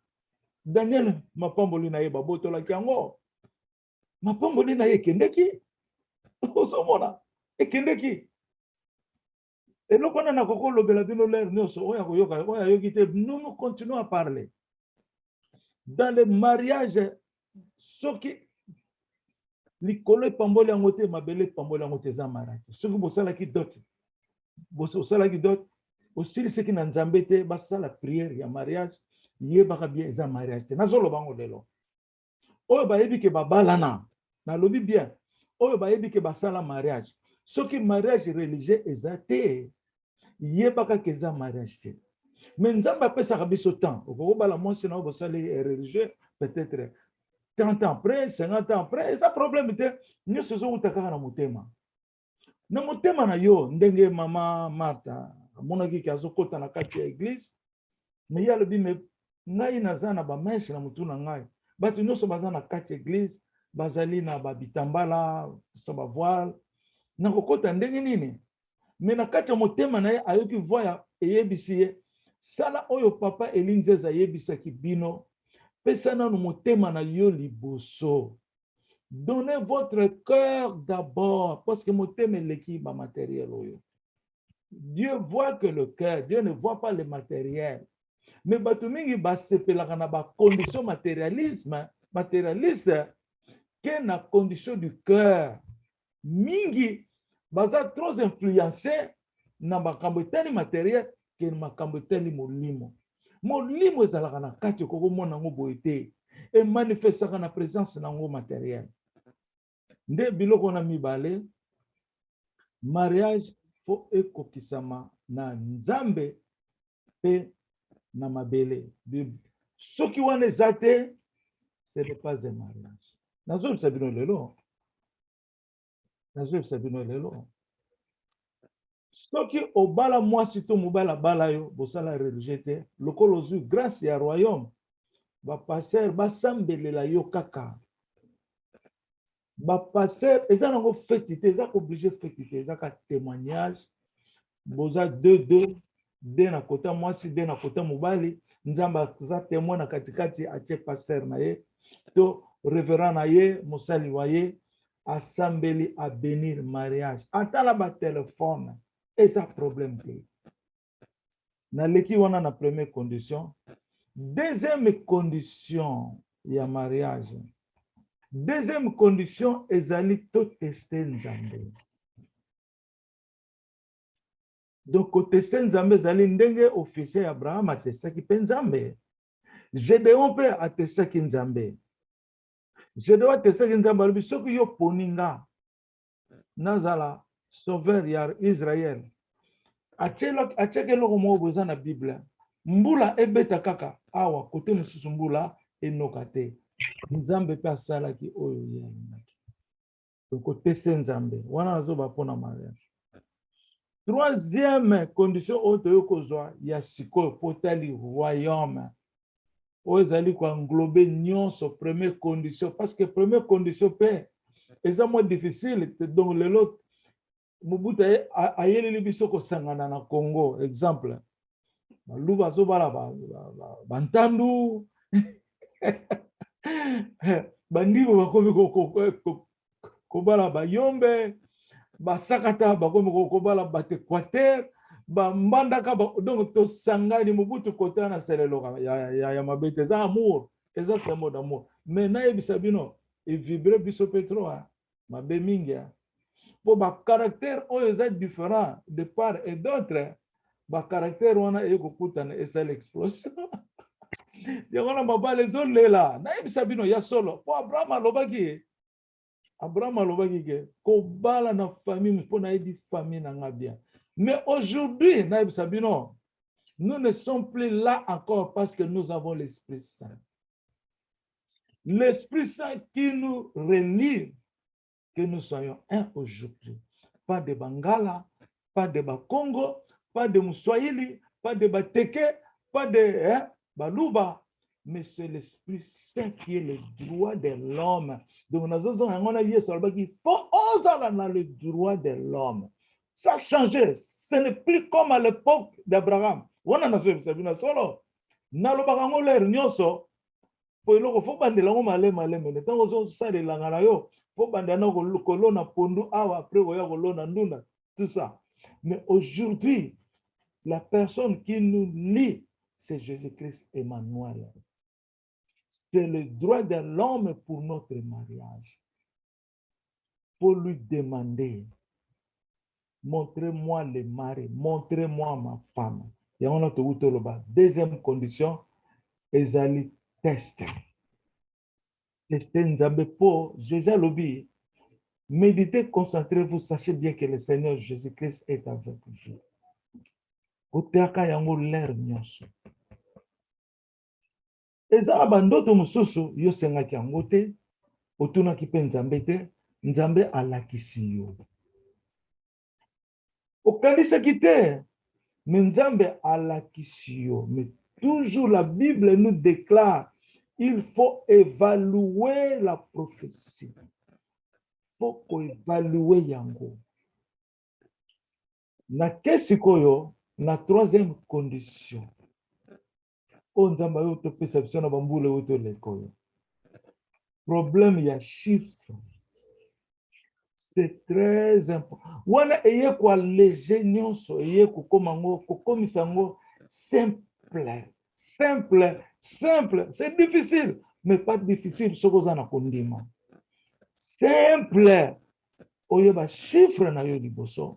mapamboli na ye babotolaki yango mapamboli na ye ekendeki ozomona ekendeki eloko wana nakokolobela bino lere nyonso oyo akoyoka oyo ayoki te nous continuons à parler dans le mariage soki likolo epamboli yango te mabele epamboli yango te eza mariage soki bosalaki dot osilisaki na nzambe te basala priere ya mariage yebaka bien eza mariage te nazoloba yango lelo oyo bayebi ke babalana nalobi bien oyo bayebi ke basala mariage soki mariage religieux eza te yebaka ke eza mariage te mais nzambe apesaka biso temps okokobala mwasi na oyo bosali religieux peut-être 30 ans après 50 ans après eza problème te nyonso ezowuta kaka na motema na yo ndenge mama Martha amonaki ke azokota na kati ya église mais ye alobi me ngai naza na bameshe na motu na ngai bato nyonso baza na kati ya église bazali na babitambala so bavoile nakokota ndenge nini mais na kati ya motema na ye ayoki voya eyebisi ye sala oyo papa Elinzeza ayebisaki bino pesa nanu motema na yo liboso donnez votre cœur d'abord parce que motema eleki ba matériel oyo Dieu voit que le cœur Dieu ne voit pas le matériel mais bato mingi basepelaka na ba condition matérialiste que na condition du cœur mingi baza trop influencé na makambo etali matériel ke makambo etali molimo ezalaka na kati okokomona yango boye te emanifestaka na présence na yango matériel nde biloko na mibale mariage fo ekokisama na nzambe mpe na mabele soki wana eza te ce n'est pas un mariage nazoyebisa bino lelo soki obala mwasi to mobali abala yo bosala religieux te lokolo ozwi grâce ya royaume bapaster basambelela yo kaka bapaster eza nango feti te eza kooblige feti te eza ka témoignage boza de na kota mwasi de na kota mobali nzambe aza témoin na katikati atie paster na ye to révérend na ye mosali wa ye asambeli abénir mariage atala batelefone eza problème te naleki wana na première condition deuxième condition ya mariage deuxième condition ezali toteste nzambe donc koteste nzambe ezali ndenge officier ya Abraham atestaki mpe nzambe Gédéon mpe atestaki nzambe Gédéon atestaki nzambe alobi soki yo poni nga nazala sauveur ya Israël atiaki eloko moko boza na Bible mbula ebeta kaka awa kote mosusu mbula enoka te nzambe mpe asalaki oyo ye alingaki kotese nzambe wana nazoba mpona mariage Troisième condition otoyokozwa ya sikoyo potali royaume. Ozali ko englober nyonso première condition parce que première condition pe eza moins difficile donc lelo Mobutu ayeleli biso ko sangana na Congo exemple. Baluba zo bala bantandu bandibo bakomi ko bala bayombe basakata bakomi ko bala batequateur bambandaka donc to sangani Mobutu kota na selelo ya mabete za amour eza c'est mot d'amour mais na yebisa bino e vibrer biso petro mabe mingia pour ba caractère oyo eza différent de part et d'autre ba caractère wana ekokutana esa l'explosion yango na mabale ezolela na yebisa bino ya solo po Abraham alobaki ke kobala na famille mpo na yebi famille na nga bien. Mais aujourd'hui, nous ne sommes plus là encore parce que nous avons l'Esprit Saint. L'Esprit Saint qui nous relie, que nous soyons un aujourd'hui. Pas de Bangala, pas de Bakongo, pas de Moussouaïli, pas de Bateke, pas de Baluba, mais c'est l'Esprit Saint qui est le droit de l'homme. Donc, nous avons il faut oser le droit de l'homme. Ça a changé. Ce n'est plus comme à l'époque d'Abraham. On a fait ça solo. Nalobarango l'air nyoso. Pour le faut bandela ngo malema mais tant que ça de langana yo, faut bandana kolona pondu awa après oya kolona ndunda tout ça. Mais aujourd'hui, la personne qui nous lie, c'est Jésus-Christ Emmanuel. C'est le droit de l'homme pour notre mariage. Pour lui demander, montrez-moi le mari, montrez-moi ma femme. Et on a tout le bas. Deuxième condition, ezali test. Tester nzambe po Jésus lobi. Méditez, concentrez-vous, sachez bien que le Seigneur Jésus-Christ est avec vous. Oteaka yango l'air nyonso. Ezala bandoto mususu yo sengaki yango te, otunaki pe nzambe te, nzambe alakisi yo. Okanisaki te, mais nzambe alakisi yo. Mais toujours la Bible nous déclare, il faut évaluer la prophétie. Il faut évaluer yango. Na kesi koyo, na troisième condition. Onzamba yo to perception na bambule yo to lekoyo. Problème ya chiffre. C'est très important. Wana eye kwa léger nyonso eye kukomango kokomisango simple. Simple, simple, c'est difficile, mais pas difficile soko na kondima. Simple. Oye ba chiffre na yo liboso.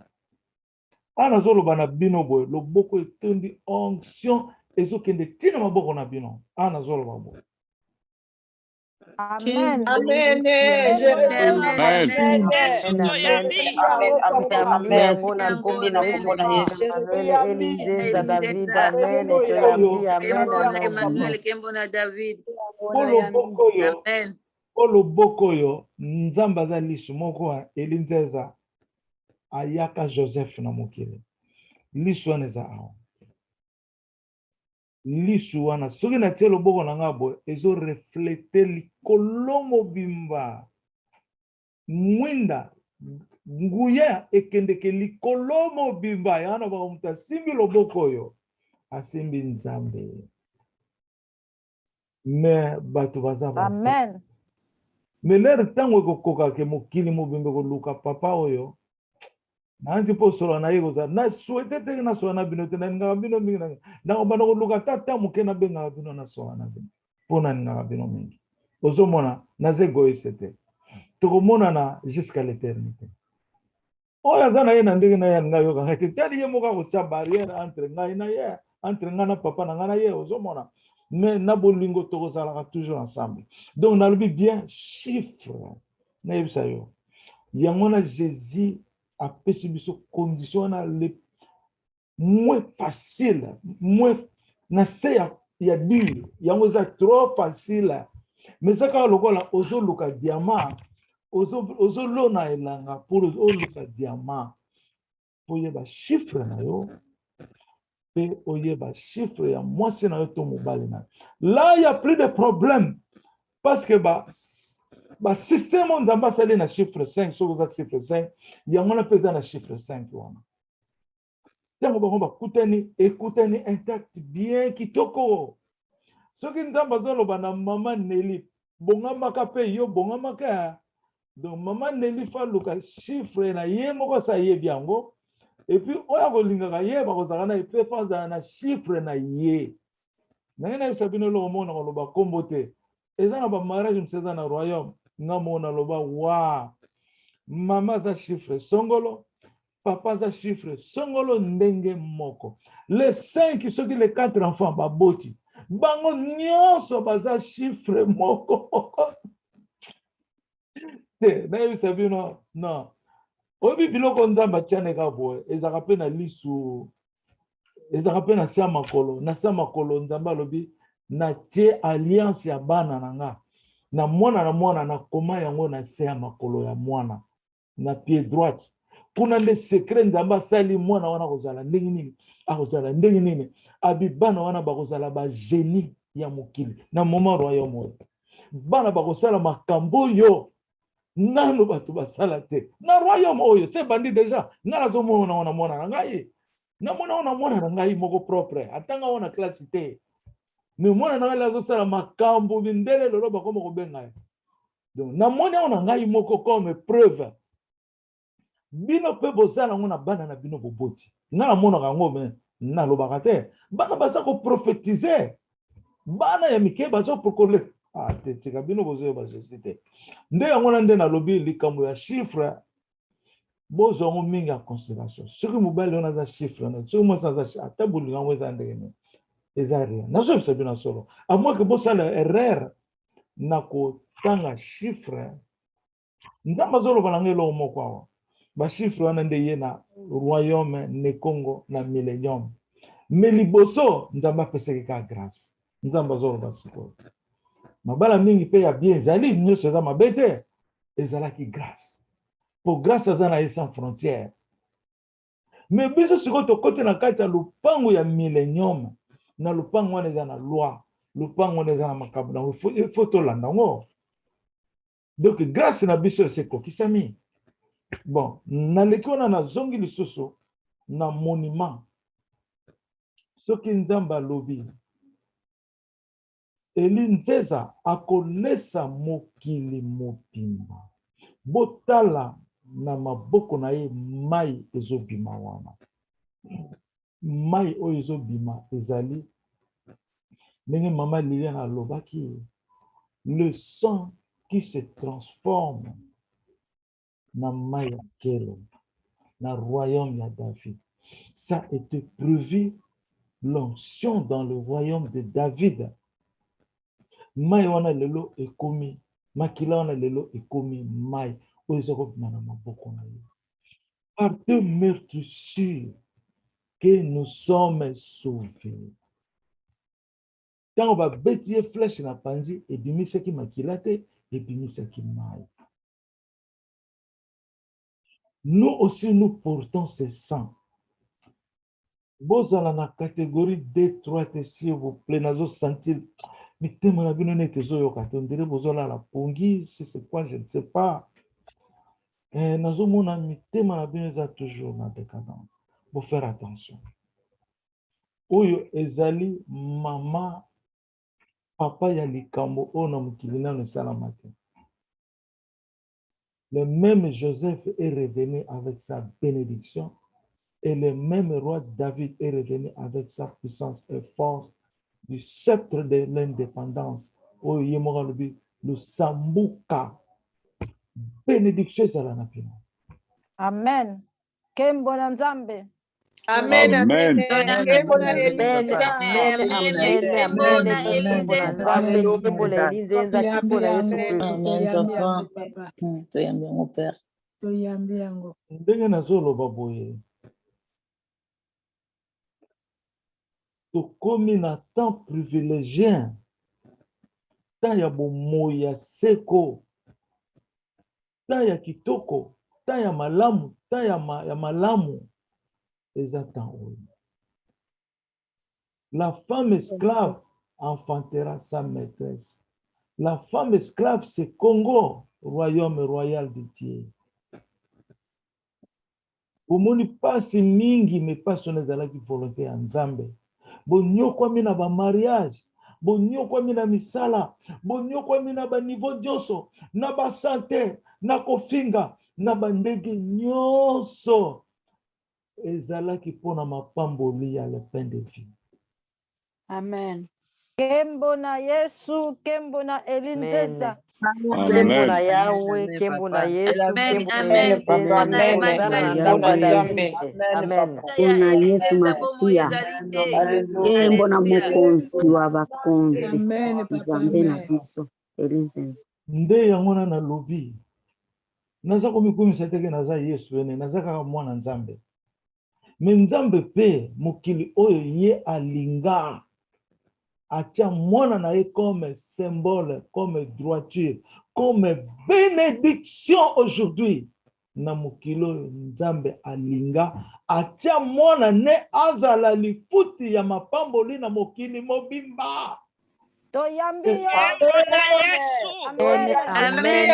Ana zolo bana bino boy, loboko etondi onction ezokende tina maboko na bino. Ana zolo babo. Amen. Amen. Bokoyo nzamba za lisu moko elinzeza ayaka Joseph na mokili lisu aneza awo lisu wana soki na tie loboko na ngabo ezo reflete likolo mobimba mwinda nguya ekendeke likolo mobimba yana ba muta simbi loboko oyo asimbi nzambe me batu bazaba Amen. mais l'air tango kokoka ke mokili mobimba ko luka papa oyo nanzi po solo na yego za na souhaité te na so na bino te na ngabino mingi na bana ko luka tata mukena benga bino na so na bino pona na bino mingi ozomona na zego isete to mona na jusqu'à l'éternité oya zana yena ndenge na ya ngayo ka ke tadi yemo ka ko cha barrière entre ngai na ye entre ngana papa na ngana ye ozomona mais na bolingo to ko sala toujours ensemble donc na lobi bien chiffre na yebisa yo yangona Jésus a pésibiso condition na le moins facile moins na se ya dur yango za trop facile mais ça ka lokola ozo luka diamant ozo lona elanga pour ozo luka diamant oyeba chiffre na yo pe oyeba chiffre ya mwasi na yo to mobali na yo. Là il y a plus de problème parce que ba système on nzambe asali na chiffre 5 so oza chiffre 5 yango na peza na chiffre 5 wana ntango bango bakutani ekutani intact bien kitoko soki nzambe azoloba na mama Nelly bongamaka mpe yo bongamaka. Donc mama Nelly faluka chiffre na ye moko sa yebi yango et puis oya kolingaka ye bakozala na epe fazala na chiffre na ye nange na yebisa bino eloko moko na koloba kombo te eza na bamariage mosu eza na royaume nga moko naloba wa mama aza chiffre songolo papa aza chiffre songolo ndenge moko le 5 soki le 4 enfants baboti bango nyonso baza chiffre moko te nayebisa bino non oyebi biloko nzambe atianeka boye ezalaka mpe na lisu ezalaka mpe na se ya makolo na se ya makolo nzambe alobi natie alliance ya bana na nga na mwana nakoma yango na se ya makolo ya mwana na pied droite kuna nde secret nzambe asali mwana wana kozala ndenge nini akozala ndenge nini abi bana wana bakozala bagenie ya mokili na moment royaume oyo bana bakosala makambo oyo nano bato basala te na royaume oyo se bandi deja nga nazomona wana mwana na ngai namona wana mwana na ngai moko propre atanga wana klasi te me mwana na ngai azosala makambo mindele lelo bakoma kobenga ye donc namoni awa na ngai moko comme preuve bino mpe bozala yango na bana na bino boboti nga namonaka yango me nalobaka te bana baza koprofetize bana ya mike baza prokole te tika bino bozoyeba jesi te nde yango na nde nalobi likambo ya chiffre bozwa yango mingi ya considération soki mobali wana aza chiffre soki mwasi aza ata bolingo yango eza ndenge nini eza rien nazoyebisa bino solo amoke bosala erreur na kotanga chiffre nzambe azoloba na ngai eloko moko awa bachiffre wana nde ye na royaume ne congo na millénium me liboso nzambe apesaki ka grâce nzambe azoloba sikoyo mabala mingi mpe ya bien ezali nyonso eza mabe te ezalaki grâce po grâce aza na ye sans frontière me biso sikoyo tokoti na kati ya lupango ya millénium na lupango wana eza na loi lupango wana eza na makambo nango ifo tolanda yango donc grâce na biso esekokisami bon naleki wana nazongi lisusu na monument soki nzambe alobi eli nzeza akolesa mokili mobimba botala na maboko na ye mai ezobima wana mai oyo ezobima ezali ndenge mama Lilian alobaki le sang qui se transforme na mai ya kelo na royaume ya David. Ça était prévu l'onction dans le royaume de David. Mai wana lelo ekomi makila wana lelo ekomi mai oyo eza kobima na maboko na ye. Par deux meurtrissures que nous sommes sauvés. Ntango babeti ye flèche na panzi ebimisaki makila te ebimisaki mai. Nous aussi nous portons ce sang. Bozala na catégorie D3 s'il vous plaît nazo sentir mitema na bino nete zoyoka te ndire bozola la pongi si c'est quoi je ne sais pas. Nazo mona mitema na bino eza toujours na décadence. Faut faire attention. Oyo ezali mama papa ya likambo oyo na mokili nano esalama te. Le même Joseph est revenu avec sa bénédiction et le même roi David est revenu avec sa puissance et force du sceptre de l'indépendance. Oyo yemoka lobi le sambuka bénédiction ezala na bino. Amen. Kembo na Nzambe. Amen. Amen. Ndenge nazoloba boye tokomi na temps privilégié temps ya bomoi ya seko temps ya kitoko temps ya malamu temps ya malamu La femme esclave enfantera sa maîtresse. La femme esclave, c'est Congo, royaume royal de Dieu. Omoni pasi mingi me pasi on ezalaki volonté ya Nzambe. Bonyokwami na ba mariage, bonyokwami na misala, bonyokwami na ba niveau nyonso, na ba santé, na kofinga, na ba ndenge nyonso. Ezalaki pona mapamboli ya le pain de vie. Amen. Kembo na Yesu, kembo na Elinzeza. Kembo na Yahweh, kembo na Yesu, kembo na Amen, Papa. Amen. Kembo na Nzambe. Amen. Bona Yesu Masia. Kembo na mokonzi wa bakonzi. Nzambe na biso. Elinzenza. Nde yango na lobi. Naza komikumisa teke naza Yesu ene, naza kaka mwana Nzambe. Me Nzambe pe mokili oyo ye alinga. Atia mwana na ye comme symbole, comme droiture, comme bénédiction aujourd'hui. Na mokilo Nzambe alinga, atia mwana ne azala lifuti ya mapamboli na mokili mobimba. Toyambi Amen. Amen. Amen.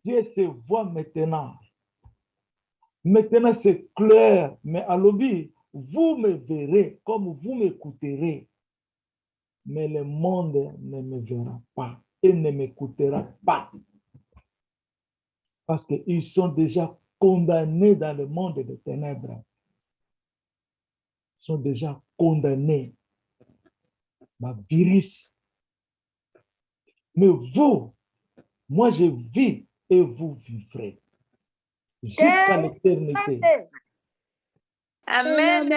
Dieu se voit maintenant. Maintenant c'est clair, mais à l'obi, vous me verrez comme vous m'écouterez. Mais le monde ne me verra pas et ne m'écoutera pas. Parce qu'ils sont déjà condamnés dans le monde des ténèbres. Ils sont déjà condamnés. Ma virus. Mais vous, moi je vis et vous vivrez. Jusqu'à l'éternité. Amen.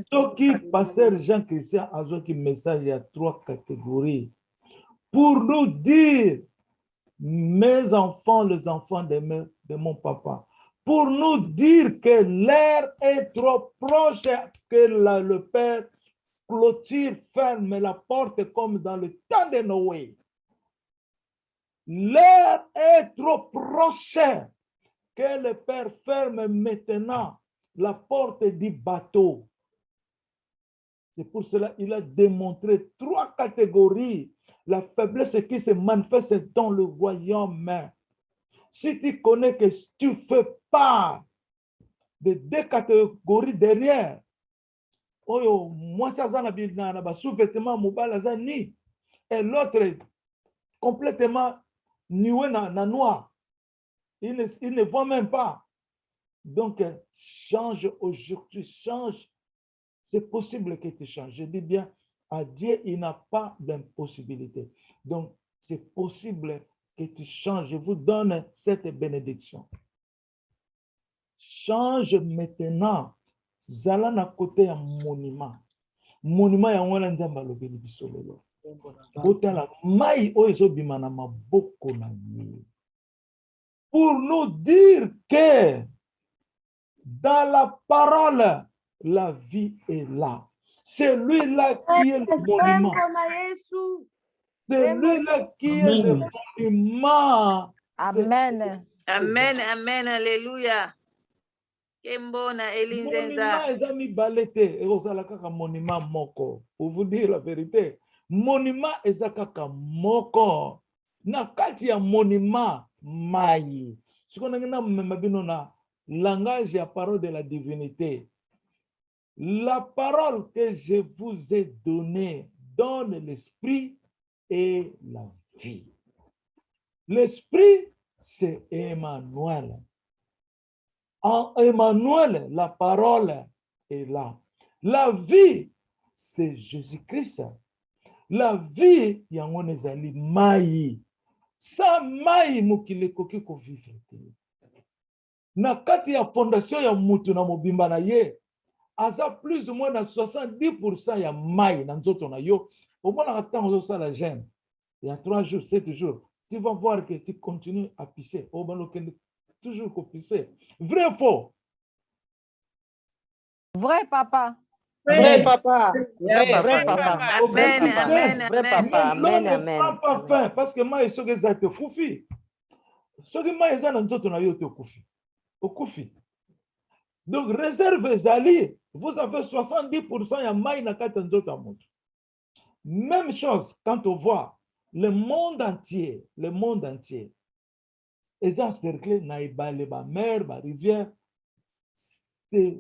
Toki pasteur Jean-Christian a un message, il y a 3 catégories. Pour nous dire, mes enfants, les enfants de mon papa, pour nous dire que l'heure est trop proche, que le Père clôture, ferme la porte comme dans le temps de Noé. L'heure est trop proche que le Père ferme maintenant la porte du bateau. C'est pour cela qu'il a démontré 3 catégories. La faiblesse qui se manifeste dans le royaume. Si tu connais que tu fais part de 2 catégories derrière, moi ça na sous-vêtement mobile ni et l'autre complètement nué na noir. Il ne voit même pas. Donc change aujourd'hui, change. C'est possible que tu changes. Je dis bien, à Dieu, il n'a pas d'impossibilité. Donc, c'est possible que tu changes. Je vous donne cette bénédiction. Change maintenant. Zala na côté un monument. Monument ya ngwana nzamba lobeli bisololo. Botala mai oyo bimana maboko na ye. Pour nous dire que dans la parole, la vie est là. C'est lui-là qui est le monument. C'est lui-là qui est le monument. Amen. Amen, amen, alléluia. Kembona Elinzenza. Monument ezami balete, ezala kaka monument moko. Pour vous dire la vérité, monument ezala kaka moko. Na kati ya monument mai. Ce qu'on a mabino na langage et parole de la divinité. La parole que je vous ai donnée donne l'esprit et la vie. L'esprit, c'est Emmanuel. En Emmanuel, la parole est là. La vie, c'est Jésus-Christ. La vie, yango nezali mai. Sa mai mokile koki ko vivre. Na kati ya fondation ya mutu na mobimba na ye, aza plus ou moins na 70% ya mai na nzoto na yo, Au moins, attends ça la gêne. Il y a 3 jours, 7 jours. Tu vas voir que tu continues à pisser. Au moins, toujours qu'on pisser. Vrai ou faux? Vrai, papa. Vrai, papa. Vrai, papa. Amen, amen, Vrai, amen. papa. L'eau Amen, ne amen. prend pas fin parce que moi, je suis que kufi. Ce qui m'a dit, kufi. Donc, réserve Zali, vous avez 70% de maï na kata nzoto amoto. Même chose quand on voit le monde entier, ils ont encerclé na ibale, ba mer, ba rivière, c'est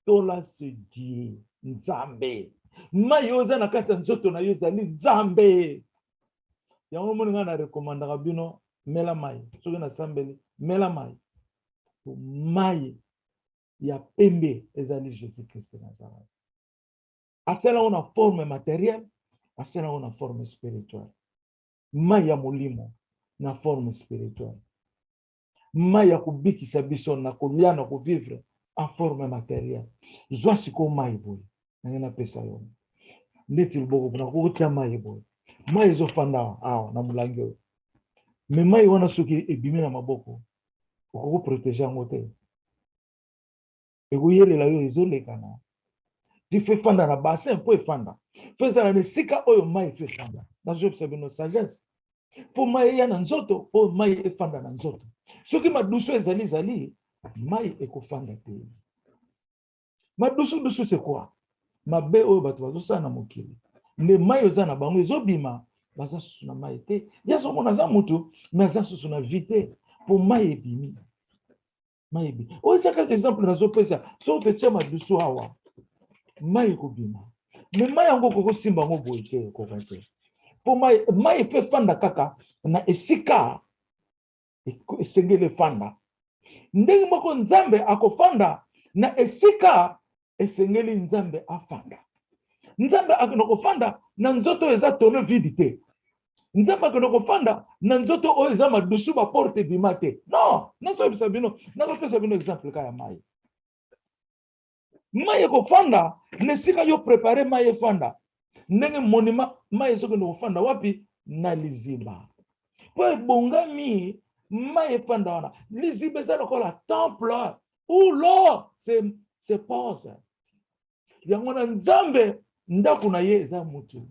tola se dit, nzambe. Maï oza na kata nzoto na yo zali nzambe. Yango moni nga na recommandaka bino mela mai soki na sambeli mela mai mai ya pembe ezali Jésus Christ Nazareth. Asala una forme matérielle, asala una forme spirituelle. Mai ya molimo na forme spirituelle. Mai ya kubikisa biso na kolia na kovivre en forme matérielle. Zwa siko mai boye na pesa yo. Neti loboko na kotia mai boye. Mai ezofanda awa na mulangi oyo. Mais mai wana soki ebimi na maboko okoko protéger yango te ekoyelela yo ezolekana ti fe fanda na bassin mpo efanda fo ezala na esika oyo mai fe fanda nazopesa bino sagesse mpo mai eya na nzoto mpo mai efanda na nzoto soki madusu ezali mai ekofanda te madusu c'est quoi mabe oyo bato bazosala na mokili nde mai oza na bango ezobima baza susu na mai te ya somona aza motu me aza susu na vi te mpo mai ebimi mai ebimi oyo eza kaka exemple nazopesa soki otetia madusu awa mai ekobima me mai yango okokosimba yango boye te ekoka te mpo mai efe fanda kaka na esika esengeli efanda ndenge moko nzambe akofanda na esika esengeli nzambe afanda nzambe akende kofanda na nzoto oyo eza tono vide te nzambe akende kofanda na nzoto oyo eza madusu baporte ebima te non nazoyebisa bino nakopesa bino exemple ka ya mai mai ekofanda na esika yo prepare mai efanda ndenge monima mai ezokende kofanda wapi na liziba mpo ebongami mai efanda wana liziba eza lokola temple où l'eau se pose yango na nzambe ndako na ye eza mutu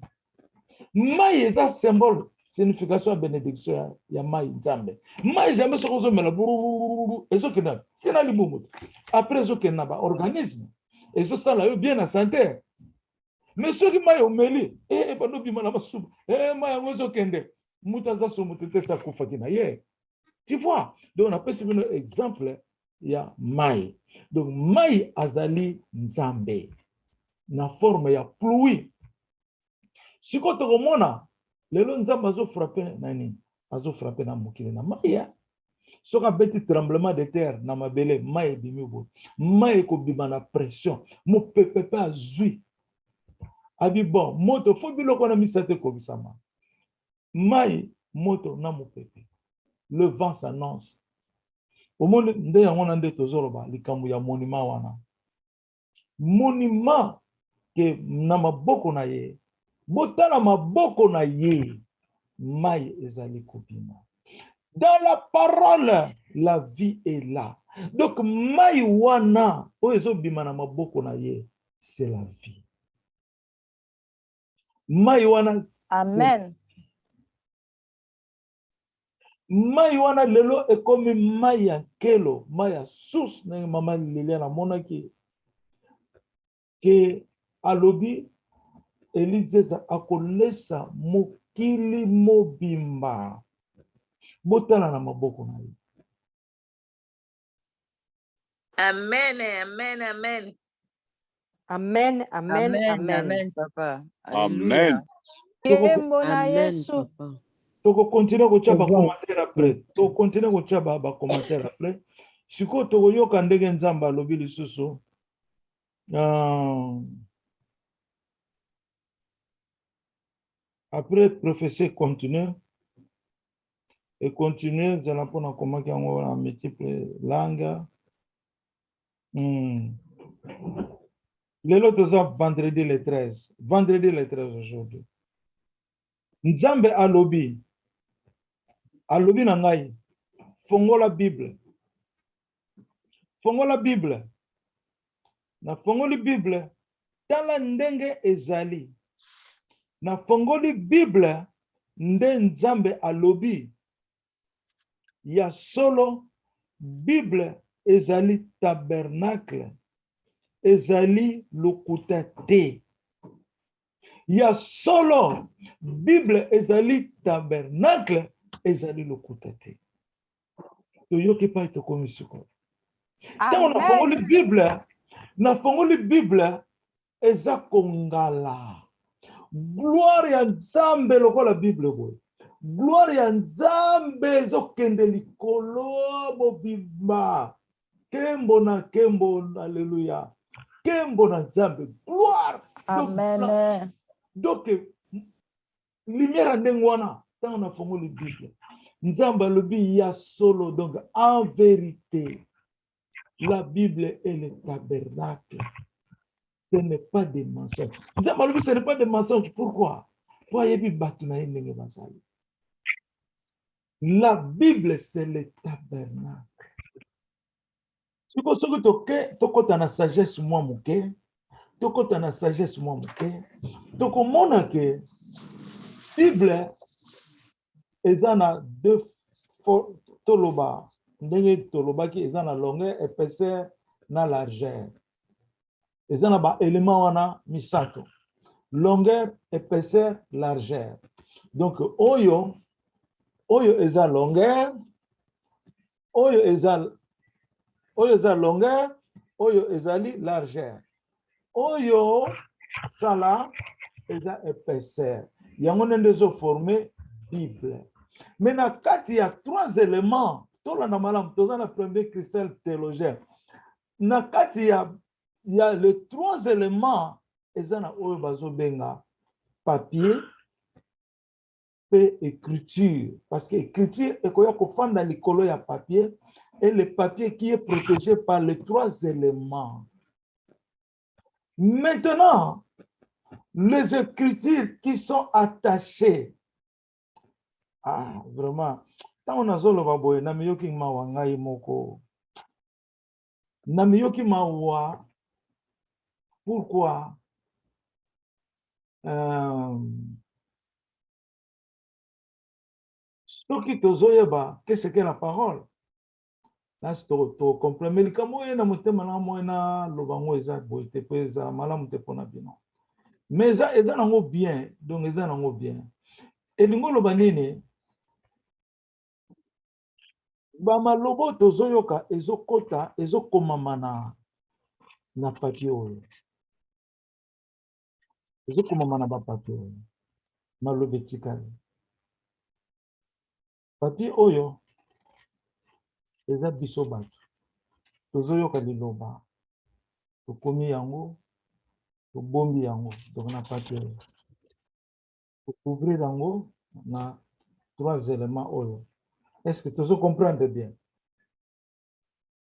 mai eza symbole signification ya bénédiction ya mai nzambe mai jamais soki ozomela bururu ezokenda sina libumu après ezokende na baorganisme ezosala yo bien na santé mais soki mai omeli bandobima na basubu mai yango ezokende mutu aza so mutu te sakufaki na ye tu vois donc napesi bino exemple ya mai donc mai azali nzambe na forme ya pluie siko tokomona lelo nzambe azofrape na nini azofrape na mokili na mai ya soki abeti tremblement de terre na mabele mai ebimi boye mai ekobima na pression mopepe mpe azwi abi bon moto fo biloko wana misato ekobisama mai moto na mopepe le vent s'annonce omoni nde yango na nde tozoloba likambo ya monima wana monima ke na maboko na ye botala maboko na ye mai ezali kobima dans la parole la vie est là donc mai wana oyo ezobima na maboko na ye c'est la vie mai wana Amen. mai wana lelo ekomi mai ya nkelo mai ya source ndenge mama Lilia namonaki ke alobi Elizeza akolesa mokili mobimba botala na maboko na ye Amen, amen, amen. Amen, amen, Amen, amen. amen, papa. Amen. Alléluia. Kembo na Amen, Yesu. papa. tokokontinue kotia bacommentaire après tokokontinue kotia bacommentaire après sikoyo tokoyoka ndenge nzambe alobi lisusu après prophétie continue et continue ezala mpona komaki yango na multiple langue lelo toza vendredi le 13 aujourd'hui Nzambe alobi na ngai fongola Bible. Fongola Bible. Na fongoli Bible tala ndenge ezali. Na fongoli Bible nde Nzambe alobi ya solo Bible ezali tabernacle ezali lokuta te. Ya solo Bible ezali tabernacle ezali lokuta te. Toyoki pa itokomi siko. Tango na fongoli Bible, na fongoli Bible eza kongala. Gloire ya Nzambe lokola Bible boy. Gloire ya Nzambe ezokende likolo mobimba. Kembo na kembo, alléluia. Kembo na Nzambe, gloire. Amen. Donc, lumière ndenge wana, tango na fongoli Bible. Nzambe alobi ya solo, donc en vérité, la Bible est le tabernacle. Ce n'est pas des mensonges. Nzambe alobi ce n'est pas des mensonges. Pourquoi? Pour yebi batu na ndenge basali. La Bible c'est le tabernacle. Si vous savez que na sagesse moi moke, tokota na sagesse moi moke, tokomona que Bible ezana deux toloba, ndenge toloba ki ezana longueur, épaisseur na largeur. Ezana ba élément wana misato. Longueur, épaisseur, largeur. Donc oyo eza longueur, oyo eza longueur, oyo ezali largeur. Oyo sala eza épaisseur. Yango nende zo formé Bible. Mais na kati ya trois éléments, tola na malam, toza na premier cristal théologien. Na kati ya les trois éléments, eza na oyo bazo benga papier, et écriture. Parce que écriture est dans likolo ya papier, et le papier qui est protégé par les trois éléments. Maintenant, les écritures qui sont attachées. Ah, vraiment. Tant on a zolo baboye, namiyoki mawa ngai moko. Namiyoki mawa. Pourquoi? Ce qui tozoyeba, qu'est-ce que la parole? Là, c'est to comprendre. Mais likamo ena mutema na moena lobango eza boite peza malamu te pona bino. Mais eza nango bien, donc eza nango bien. Et lingo lobanini ba malobo tozoyoka ezokota ezokomamana na papier oyo. Ezokomamana ba papier oyo. Malobe tikali. Papier oyo eza biso bato. Tozoyoka liloba. Tokomi yango, tobombi yango, donc na papier oyo. Couvrir yango na trois éléments oyo. Est-ce que tu veux comprendre bien?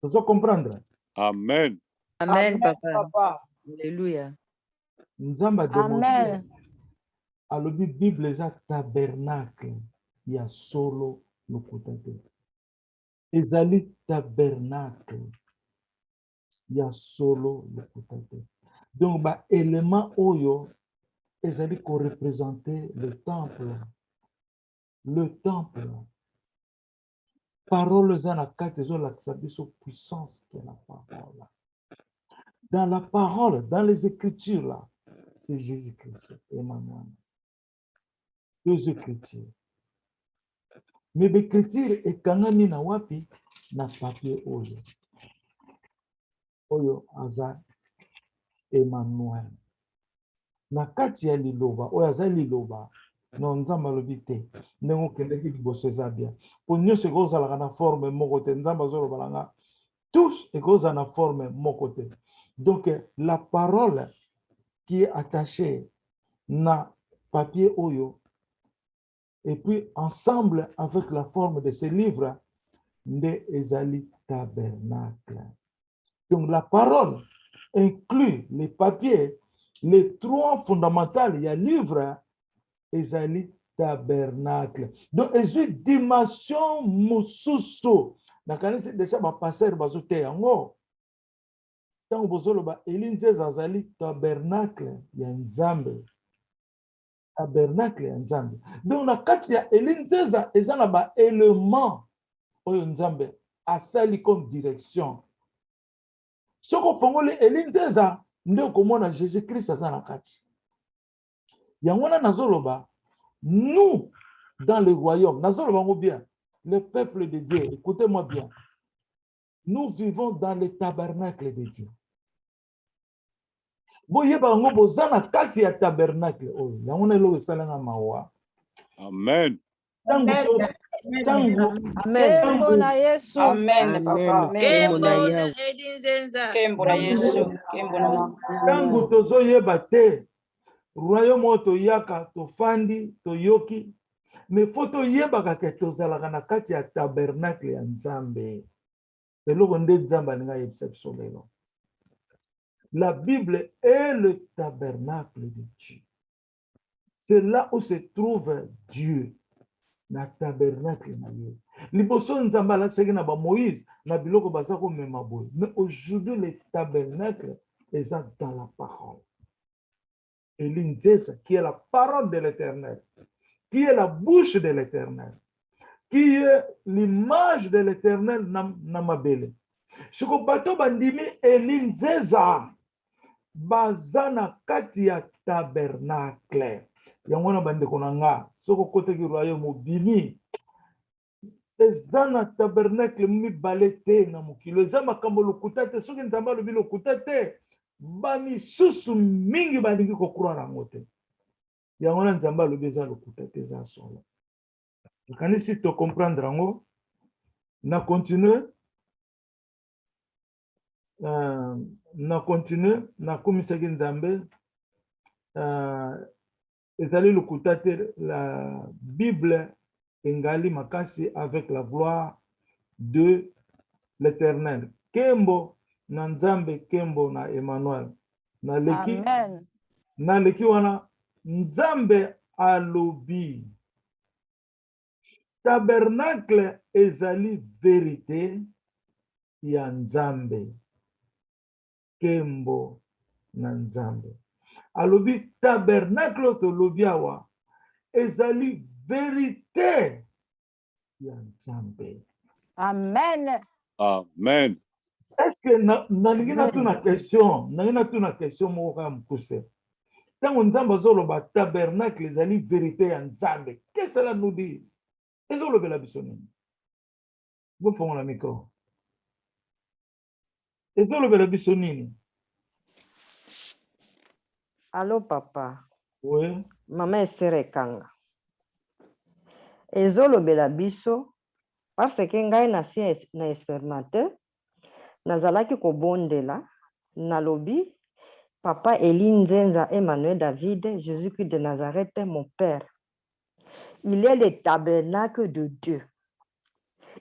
Tu veux comprendre? Amen. Amen, papa. Alléluia. Nzamba démontré. Amen. Alors, la Bible est un tabernacle. Il y a solo le côté. Ezali tabernacle. Il y a solo le côté. Donc, bah, élément oyo, ezali ko représenter le temple. Le temple. Parole zana kate zo la sabiso puissance de la parole. Dans la parole, dans les écritures là, c'est Jésus-Christ, Emmanuel. Deux écritures. Mais l'écriture est quand même na wapi na papier oyo. Oyo aza Emmanuel. Na kati ya liloba, oyo aza liloba. Non, nzamba lobi te. Nengo kende ki liboso eza bien. Po nyonso ekozalaka na forme moko te. Nzamba zoloba langa. Tous ekozala na forme moko te. Donc, la parole qui est attachée na papier oyo, et puis ensemble avec la forme de ce livre, nde ezali tabernacle. Donc, la parole inclut les papiers, les trois fondamentaux, il y a livre, ezali tabernacle. Donc, une dimension mosusu. Nakanisi déjà ba passer bazote yango. Tango bozolo ba elinzeza azali tabernacle ya Nzambe. Tabernacle ya Nzambe. Donc na kati ya elinzeza eza na ba élément oyo Nzambe asali comme direction. Soko fongoli elinzeza nde komona Jésus Christ aza na kati. Yango na nazoloba nous dans le royaume, nazoloba bien, le peuple de Dieu, écoutez-moi bien. Nous vivons dans le tabernacle de Dieu. Boyeba ngo bozana kati ya tabernacle oyo. Yango na lo esalanga mawa. Amen. Amen, papa. Tangu tozoyeba te royaume oyo toyaka tofandi toyoki mais fo toyebaka ke tozalaka na kati ya tabernacle ya Nzambe. Eloko nde Nzambe alingi ayebisa biso lelo. La Bible est le tabernacle de Dieu. C'est là où se trouve Dieu. Na tabernacle na Dieu. Liboso Nzambe alakisaki na ba Moïse na biloko baza komema boye. Mais aujourd'hui le tabernacle est dans la parole. Et l'Inzesa qui est la parole de l'Éternel, qui est la bouche de l'Éternel, qui est l'image de l'Éternel namabele. Siko bato bandimi elinzeza bazana kati ya tabernacle. Yango na bande konanga soko kote ki royaume obimi ezana tabernacle mi balete na mukilo ezama kambo lokutate soki Nzamba lobi lokutate bami susu mingi balingi kokura nango te. Yango na Nzamba lobi eza lokutate za solo. Kanisi to comprendre yango na continue na komisaki Nzambe ezali lokutate la Bible engali makasi avec la gloire de l'Éternel. Kembo na Nzambe, kembo na Emmanuel. Na leki wana Nzambe alobi. Tabernacle ezali vérité ya Nzambe. Kembo na Nzambe. Alobi tabernacle to lobiawa ezali vérité ya Nzambe. Amen. Amen. Est-ce que nalingi na tuna question moko ya mukuse. Tango Nzambe azoloba tabernacle ezali vérité ya Nzambe. Qu'est-ce que cela nous dit? Ezolobela biso nini? Bofongo na micro. Ezolobela biso nini? Allô, papa. Oui. Maman esere kanga. Ezolobela biso parce que ngai na expérimenter nazalaki kobondela nalobi papa Elie Nzenza Emmanuel David Jésus-Christ de Nazareth mon père. Il est le tabernacle de Dieu.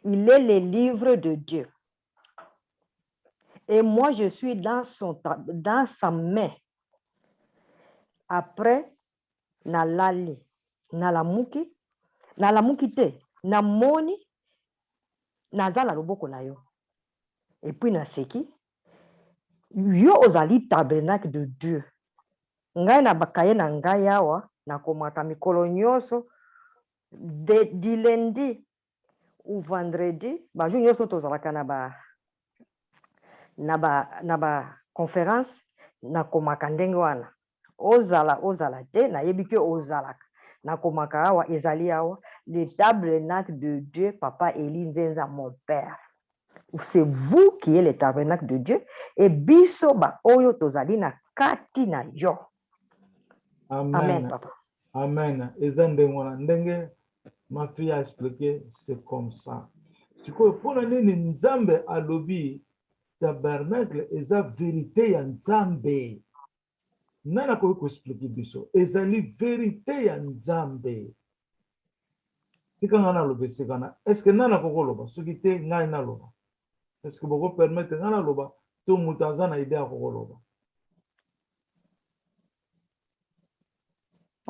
Il est le livre de Dieu. Et moi je suis dans sa main. Après nalali nalamuki te namoni nazala loboko na yo. Et puis naseki yo ozali tabernacle de Dieu. Ngai na bakaye na ngai awa nakomaka mikolo nyonso di lundi ou vendredi bajour nyonso tozalaka na ba conférence nakomaka ndenge wana. Ozala te nayebi ke ozalaka nakomaka awa ezali awa le tabernacle de Dieu papa Elie Nzenza mon père. C'est vous qui êtes le tabernacle de Dieu et biso ba oyo tozali na kati na yo. Amen. Amen papa. Amen. Ndenge ma fille a expliqué, c'est comme ça. Si quoi pour nini Nzambe alobi tabernacle eza vérité ya Nzambe. Nana ko expliquer biso ezali vérité ya Nzambe. Sikanga na lobe sikana. Est-ce que nana ko loba soki te ngai na loba? Est-ce que vous permettez nana loba to mutaza na idée ko loba?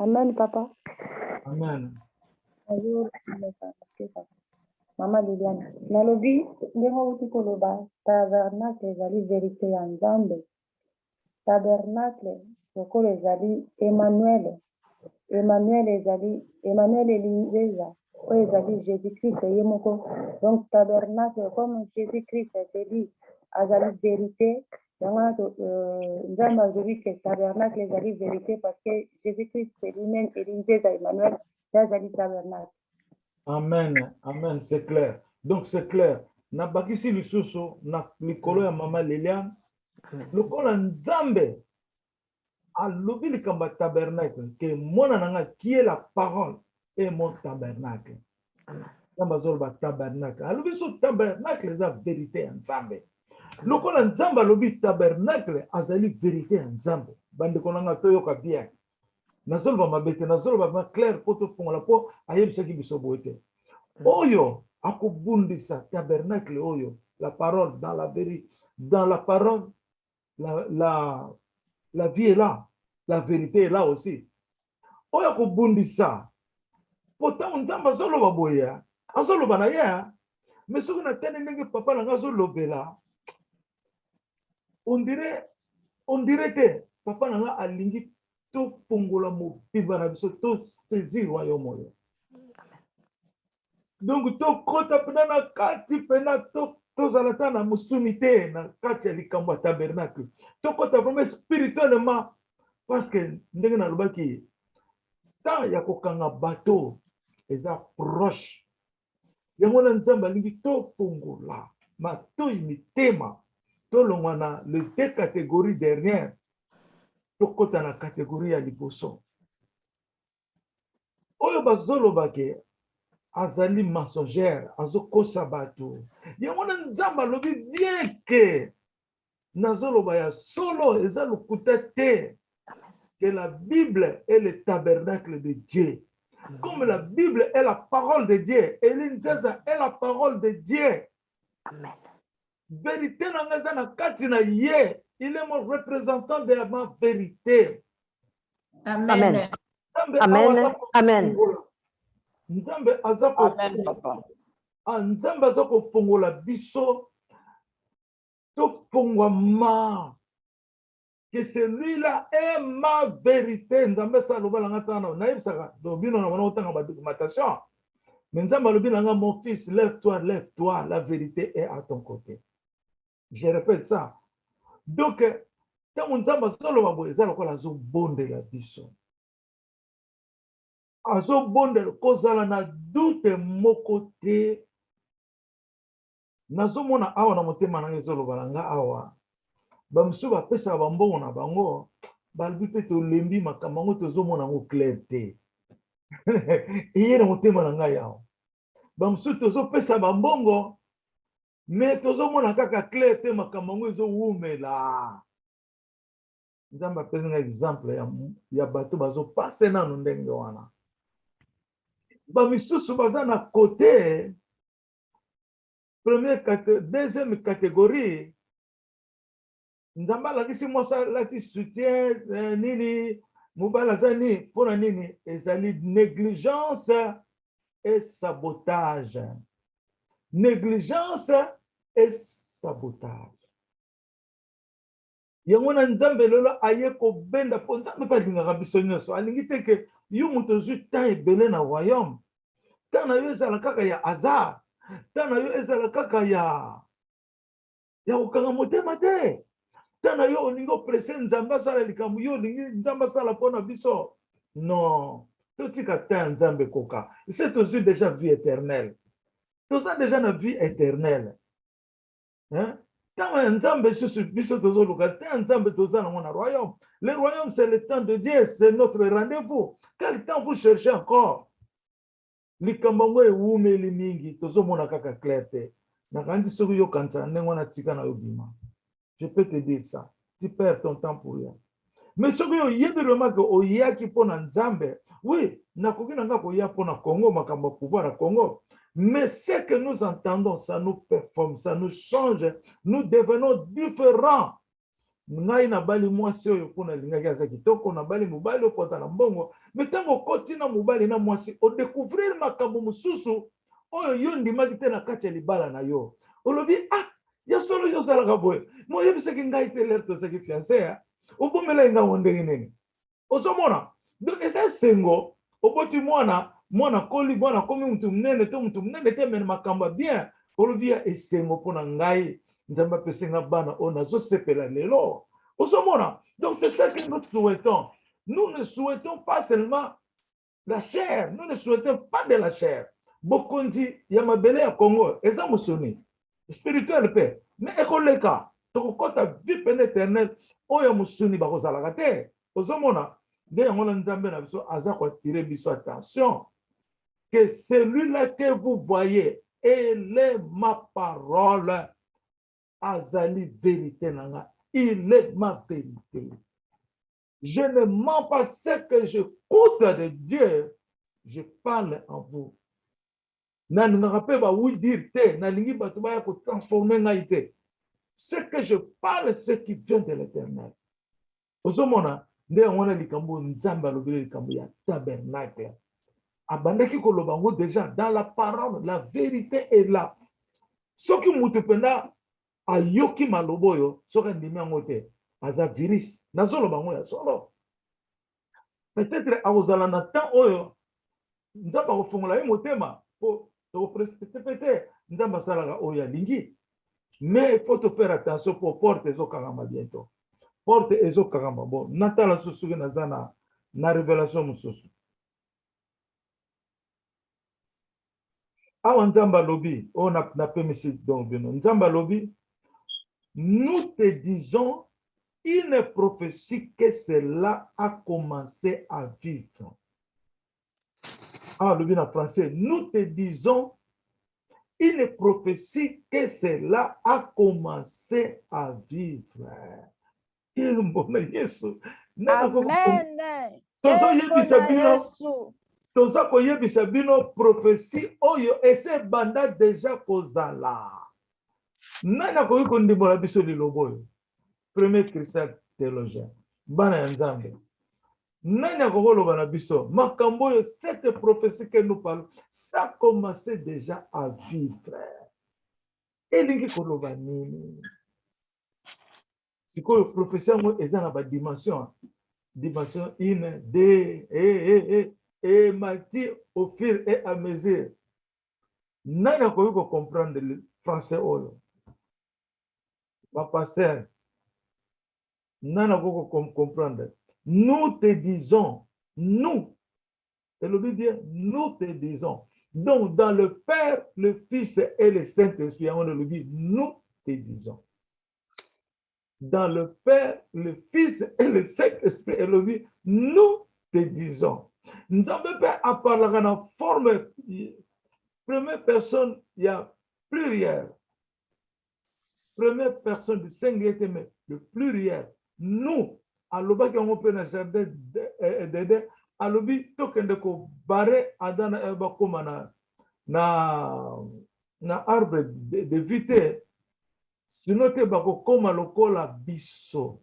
Amen, papa. Amen. Bonjour, Maman Liliane. Nalobi, ndenge uti koloba, tabernacle ezali vérité ya Nzambe. Tabernacle, lokolo ezali Emmanuel. Emmanuel Elinzeza. Oyo ezali Jésus-Christ ye moko. Donc tabernacle, comme Jésus-Christ, c'est dit, azali vérité. Nzambe azobi que tabernacle ezali vérité parce que Jésus-Christ c'est lui-même Elinzeza Emmanuel, azali tabernacle. Amen, amen, c'est clair. Donc c'est clair. Na bakisi lisusu na likolo ya mama Liliane. Lokola Nzambe alobi likambo ya tabernacle que mwana nanga qui est la parole et mon tabernacle. Nzambe azoloba tabernacle. Alobi so tabernacle eza vérité ya Nzambe. Lokola Nzambe alobi tabernacle azali vérité ya Nzambe. Bandeko nanga toyoka bien. Nazoloba mabete, nazoloba ma clair po tofongola po ayebisaki biso boye te. Oyo akobundisa tabernacle oyo, la parole dans la vérité, dans la parole la vie est là, la vérité est là aussi. Oyo akobundisa pourtant Nzambe azoloba boye, azoloba na ye, mais soki na tene ndenge papa nanga azolobela, on dirait que papa nanga alingi to pongola mobiba na biso to saisir royaume oyo. Donc to kota pena na kati pena to zala ta na musuni te na kati ya likambo ya tabernacle. To kota vraiment spirituellement parce que ndenge na lobaki ta ya kokanga bateau eza proche. Yango na Nzambe alingi to pongola matoi mitema to longwa na les deux catégories dernières. Tokota na catégorie ya liboso. Oyo bazoloba ke azali mensongère, azokosa bato. Yango na Nzambe alobi bien ke nazoloba ya solo eza lokuta te que la Bible est le tabernacle de Dieu. Comme la Bible est la parole de Dieu, Elinzeza est la parole de Dieu. Amen. Vérité na na kati na ye. Il est mon représentant de ma vérité. Amen. Amen. Amen. Nzambe azako. Amen, papa. Nzambe azako fongola biso. To fongwa ma. Que celui-là est ma vérité. Nzambe sa loba langa tana. Naïb saka. Donc bino na wana otanga ba documentation. Mais Nzambe lobi langa mon fils, lève-toi, lève-toi. La vérité est à ton côté. Je répète ça. Donc, tant Nzambe azoloba boye eza lokola azobondela biso. Azobondela kozala na doute moko te. Nazomona awa na motema nanga ezoloba nanga awa. Bamusu bapesa bambongo na bango balobi mpe tolembi makambo yango tozomona yango clair te. Eye na motema na ngai awa. Bamusu tozopesa bambongo mais tozomona kaka clair te makambo yango ezowumela. Nzambe apesi nga exemple ya bato bazopase nano ndenge wana. Bamisusu baza na côté deuxième catégorie. Nzambe alakisi mwasi alati soutien nini mobali aza nini mpona nini ezali négligence et sabotage. Négligence et sabotage. Yango na Nzambe lelo aye ko benda po Nzambe pa lingaka biso nyonso alingi te ke yo moto zwi temps ebele na royaume. Temps na yo ezala kaka ya hasard. Temps na yo ezala kaka ya kokanga motema te. Temps na yo olingi opresse Nzambe asala likambo yo olingi Nzambe asala mpona biso. Non. Totika temps ya Nzambe koka. C'est tozwi déjà vie éternelle. Toza déjà na vie éternelle. Hein? Tant Nzambe susu biso tozoluka, tant Nzambe toza na royaume. Le royaume c'est le temps de Dieu, c'est notre rendez-vous. Quel temps vous cherchez encore? Likambo ngo ewumeli mingi tozomona kaka clair te. Nakandi soki yo kanisa ndenge wana tika na yo bima. Je peux te dire ça. Tu perds ton temps pour rien. Mais soki yo yebi vraiment que oyaki pona Nzambe, oui, nakoki nanga koya pona Congo makambo pouvoir à Congo. Mais ce que nous entendons, ça nous performe, ça nous change, nous devenons différents. ngai na bali mwasi oyo mpona alingaki aza kitoko na bali mobali opota na mbongo me ntango okoti na mobali na mwasi odécouvrir makambo mosusu oyo yo ndimaki te na kati ya libala na yo olobi ya solo yo osalaka boye mo oyebisaki ngai te lere tozalaki fiancé ya obomela ngango ndenge nini ozomona donc eza esengo oboti mwana koli mwana komi mutu munene to mutu munene te mene makambo bien olobi ya esengo mpona ngai nzambe apesenga bana oyo nazosepela lelo ozomona. Donc c'est ça que nous souhaitons. Nous ne souhaitons pas seulement la chair, nous ne souhaitons pas de la chair. Bokondi ya mabele ya Congo eza mosoni spirituel pe mais ekoleka tokokota vie pene éternel oyo mosoni bakozalaka te ozomona nde yango na nzambe na biso aza koattirer biso attention que celui-là que vous voyez il est ma parole azali vérité nanga il est ma vérité. Je ne mens pas ce que j'écoute de Dieu, je parle en vous. Na ne rappelle pas où dire te, na lingi batubaya ko transformer ngaite. Ce que je parle, ce qui vient de l'Éternel. Ozomona, nde ngona likambo nzamba lobele likambo ya tabernacle. Abandaki ko lobango déjà dans la parole, la vérité est là. Soki mutu penda ayoki maloboyo, soki ndimi yango te, aza virus. Nazolo bango ya solo. Peut-être akozala na temps oyo nzamba kofungola ye motema po to précipiter nzamba salaka oyo alingi. Mais il faut te faire attention pour porte ezokangama bientôt. Porte ezokangama bon. Natala susuki nazana na révélation mususu. Awa nzamba lobi o na pemisi donc bino nzamba lobi nous te disons une prophétie que cela a commencé à vivre. Ah, le bien en français. Nous te disons une prophétie que cela a commencé à vivre. Amen. Toza koyebisa bino prophétie oyo ese banda déjà kozala. Nana koyi kondimbola biso liloboyo. Premier chrétien théologien. Bana ya Nzambe. Nani akokoloba na biso makambo oyo cette prophétie que nous parlons ça a commencé déjà à vivre. Elingi koloba nini? Sikoyo prophétie yango eza na ba dimension. Dimension 1, 2, et mati au fur et à mesure. Nani akoyi ko comprendre le français oyo? Ma pasteur. Nani akoyi ko comprendre? Nous te disons, nous, et le Bible dit, nous te disons. Donc, dans le Père, le Fils et le Saint-Esprit, on le dit, nous te disons. Dans le Père, le Fils et le Saint-Esprit, et le dit, nous te disons. Nous avons pas à parler en forme, première personne, il y a pluriel. Première personne du singulier, mais le pluriel. Nous. Aloba ki on peut na jardin de alobi tokende ko bare adana eba koma na arbre de vite sino te bako koma lokola biso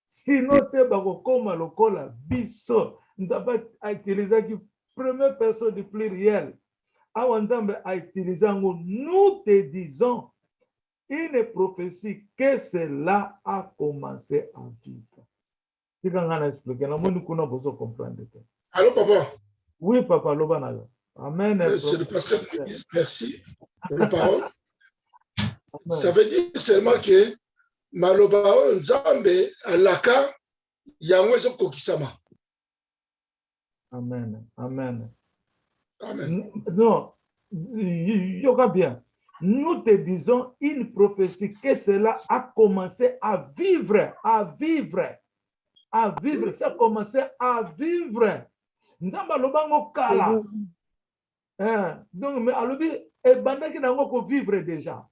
sino te bako koma lokola biso nzaba a utilisé ki première personne du pluriel awa nzambe a utilisé ngo nous te disons une prophétie que cela a commencé à vivre. Allô, papa? Oui, papa, Lobanaga. Amen. C'est le pasteur Moïse, merci pour la parole. Ça veut dire seulement que Malobao Nzambe alaka yango ezo kokisama. Amen. Amen. Amen. Non, yoga bien. Nous te disons une prophétie que cela a commencé à vivre, à vivre. À vivre, ça a commencé à vivre. Nzamba lobango kala. Donc, mais alobi, et banda ki nango ko vivre déjà.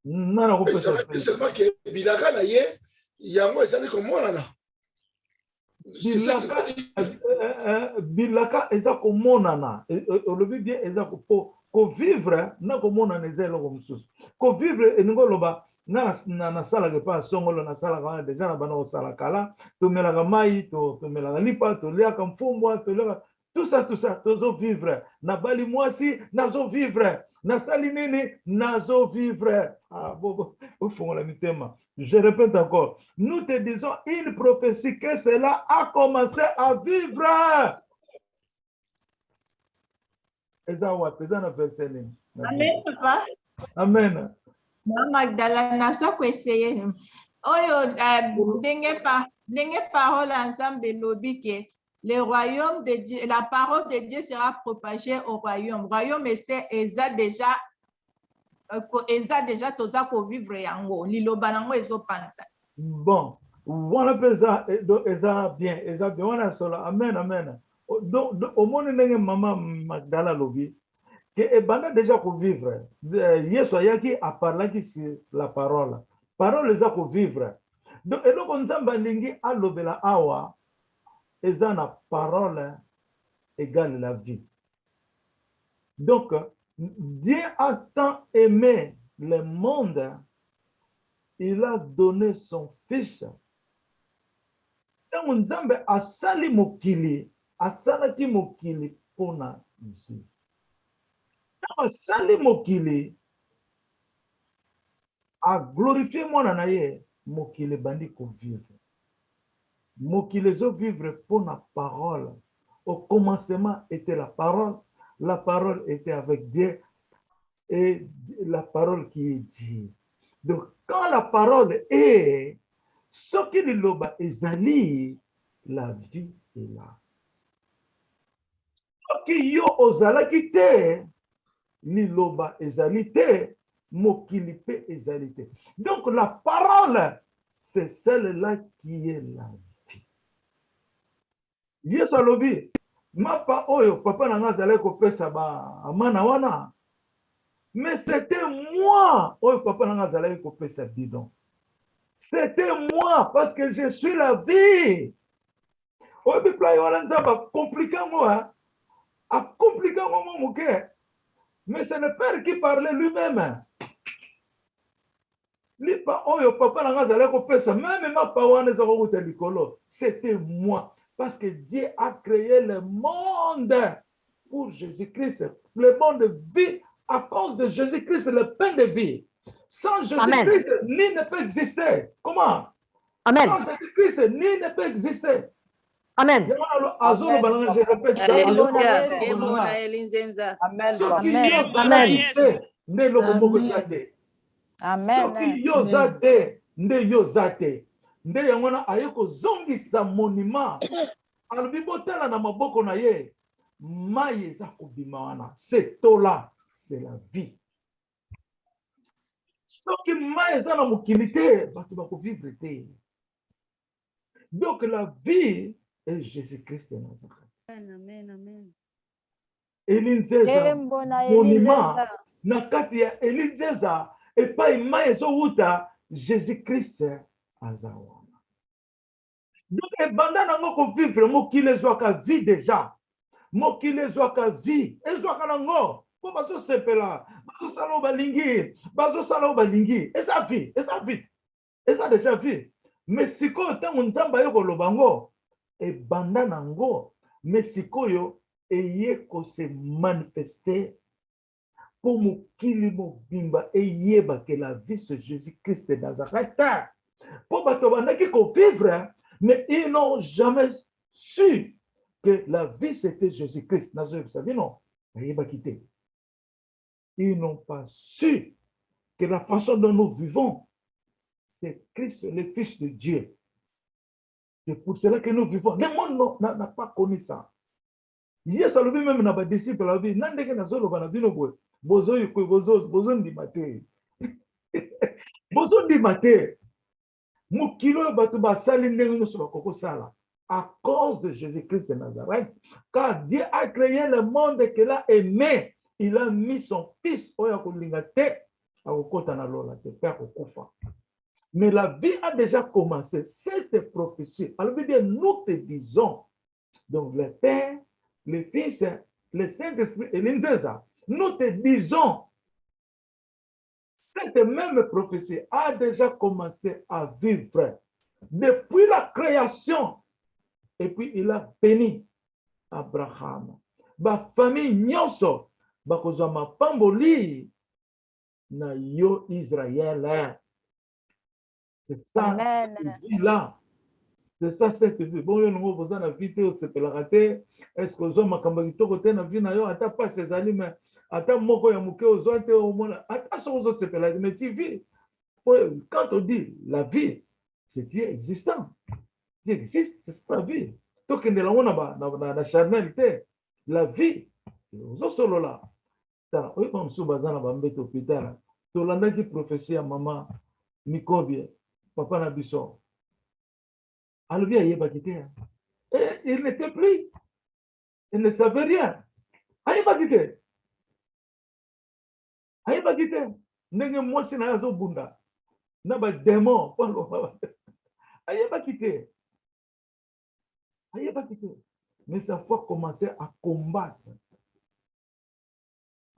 Non, ça veut dire seulement que bilaka na ye, yango ezali komonana. Bilaka eza komonana. Olobi bien eza ko vivre na komonana eza eloko mosusu. Ko vivre eningo loba nasalaka epa songolo nasalaka wana deja na bana kosala kala tomelaka mai tomelaka lipa toliaka mfumbwa toliaka tout ça tozovivre nabali mwasi nazovivre nasali nini nazovivre. Ofongola mitema. Je répète encore, nous te disons une prophétie que cela a commencé à vivre. Amen, papa. Amen. Magdala naso essayer. Oyo ndenge parole ensemble lobike. Le royaume de Dieu, la parole de Dieu sera propagée au royaume. Royaume c'est déjà toza ko vivre yango liloba nango ezopanta. Bon, voilà pesa eza bien, wana solo. Amen, amen. Donc au monde ndenge mama Magdala lobi que ebanda déjà ko vivre. Yesu ayaki a parlaki sur la parole. Parole eza ko vivre. Donc eloko nzamba ndingi alobela awa eza na parole égale la vie. Donc Dieu a tant aimé le monde, il a donné son fils. Tango nzambe asali mokili, asalaki mokili pona Jésus. Tango asali mokili, a glorifié mwana na ye, mokili bandi ko vivre. Mokili zo vivre pona parole. Au commencement était la parole était avec Dieu et la parole qui est Dieu. Donc quand la parole est, ce qui liloba ezali, la vie est là. Ce qui yo ozala kite, liloba ezali te, mokili pe ezali te. Donc la parole, c'est celle-là qui est la vie. Yesu alobi, mapa oyo papa nanga zala ko pesa ba amana wana. Mais c'était moi oyo papa nanga zala ko pesa bidon. C'était moi parce que je suis la vie. Oyo bipla wana nzaba compliqué moi. A compliqué moi mon cœur. Mais c'est le Père qui parlait lui-même. Lipa oyo papa nanga zala ko pesa même mapa wana zako ko likolo. C'était moi. Parce que Dieu a créé le monde pour Jésus-Christ. Le monde de vie à cause de Jésus-Christ, le pain de vie. Sans Jésus-Christ, ni ne peut exister. Comment? Amen. Sans Jésus-Christ, ni ne peut exister. Amen. Je répète. Alléluia. Amen. Amen. Nde yangona ayeko zongisa monima alobi botala na maboko na ye mai eza kobima wana c'est tola c'est la vie soki mai eza na mokili te bato bakovivre te. Donc la vie est Jésus-Christ de Nazareth. Amen, amen. Elinzeza monima na kati ya elinzeza epai mai ezowuta Jésus-Christ azawa. Donc ebanda nango ko vivre mokili ezwaka vie déjà. Mokili ezwaka vie ezwaka nango po bazo sepela bazo sala balingi eza vie eza déjà vie. Mais sikoyo tango nzamba yo koloba ngo ebanda nango mais sikoyo eye ko se manifester pour mokili mobimba eyeba que la vie c'est Jésus-Christ de Nazareth. Pour bato bandaki ko vivre, mais ils n'ont jamais su que la vie c'était Jésus-Christ. Vous savez non? Ils n'ont pas su que la façon dont nous vivons, c'est Christ, le Fils de Dieu. C'est pour cela que nous vivons. Le monde n'a pas connu ça. Jésus a lui même n'a disciple la vie. Nandeke na zolo bana bino boy. Bozo yiko bozo ndi mate. Bozo ndi mate. Mukilo batu ba sali ndenge no so koko sala. À cause de Jésus-Christ de Nazareth, car Dieu a créé le monde qu'il a aimé, il a mis son fils oya kolinga te akokota na lola te père kokufa. Mais la vie a déjà commencé. Cette prophétie, alors veut dire nous te disons, donc le Père, le Fils, le Saint-Esprit et l'Inzeza, nous te disons Cette même prophétie a déjà commencé à vivre depuis la création. Et puis il a béni Abraham. Ba famille nyonso ba kozama pamboli na yo Israël. C'est ça cette vie-là. C'est ça cette vie. Bon, nous avons la vie au sepelaraté. Est-ce que vous avez ma côté na vie na yo ata pas ces aliments ata moko ya muke ozote au monde ata so zo sepelaraté mais tu vis. Quand on dit la vie, c'est Dieu existant. Dieu existe, c'est la vie. Tant que nous avons la charnalité, la vie, nous solo là. Oui, comme si nous avons un hôpital, tout le monde qui prophétie à maman, Mikobie, papa Nabisson. Alors, il y a quitté. Et il n'était plus. Il ne savait rien. Il n'a pas quitté. Il n'a pas quitté. N'est-ce pas moi si n'a pas bunda. N'a pas démon. Il n'a pas quitté. Il n'a pas quitté. Mais sa foi commençait à combattre.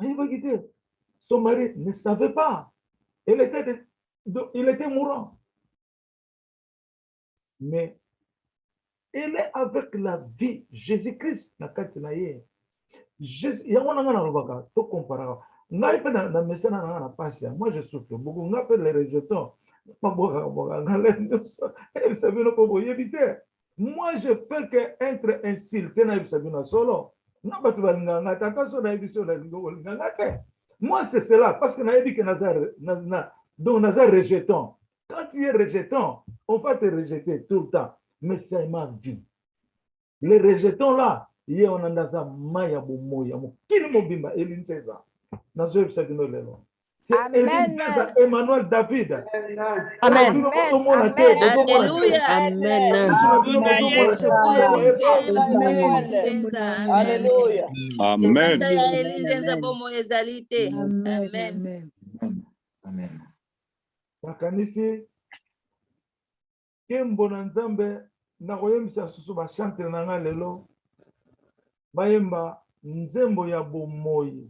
Il n'a pas quitté. Son mari ne savait pas. Il était mourant. Mais il est avec la vie. Jésus-Christ n'a qu'à tenir. Il y a un tout comparable. Moi, je souffre beaucoup. On appelle les rejetons. Moi, je fais qu'être insulté. Moi, c'est cela. Parce que Nazar rejeton. Quand tu es rejeton, on va te rejeter tout le temps. Mais c'est ma vie. Les rejetons là, il y a un andaza maya bomoya mo kili mobimba Eline César. Nazo bisabino lelo. C'est Eline César Emmanuel David. Amen. Alléluia. Alléluia. Amen. Amen. Amen. Makanisi Kembo na Nzambe na koyemisa susu ba chanter na nga lelo bayemba nzembo ya bomoyi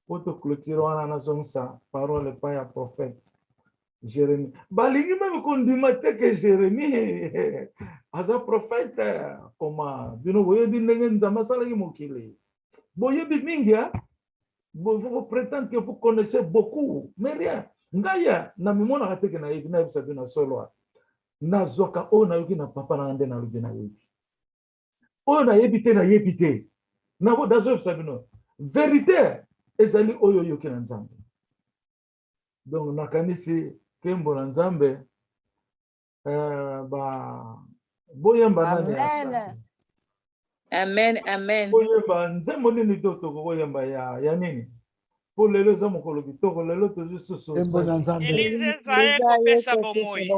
poto clôture wana na zonsa parole pa ya prophète Jérémie balingi même kondima te que Jérémie aza prophète koma bino boyebi ndenge Nzambe asalaki mokili boyebi mingi vous prétendez que vous connaissez beaucoup mais rien ngaya na mimona kateke na yebi na bisa bino solo na zoka o na yoki na papa na ndena lobi na yebi o na yebi te na bo dazo bisa bino vérité ezali oyo yoki na Nzambe donc nakanisi Kembo na Nzambe ba boyamba nani Amen. boyamba nzembo nini to boyamba ya nini po lelo za mokolo kitoko lelo to susu Elize zaye kopesa bomoyi.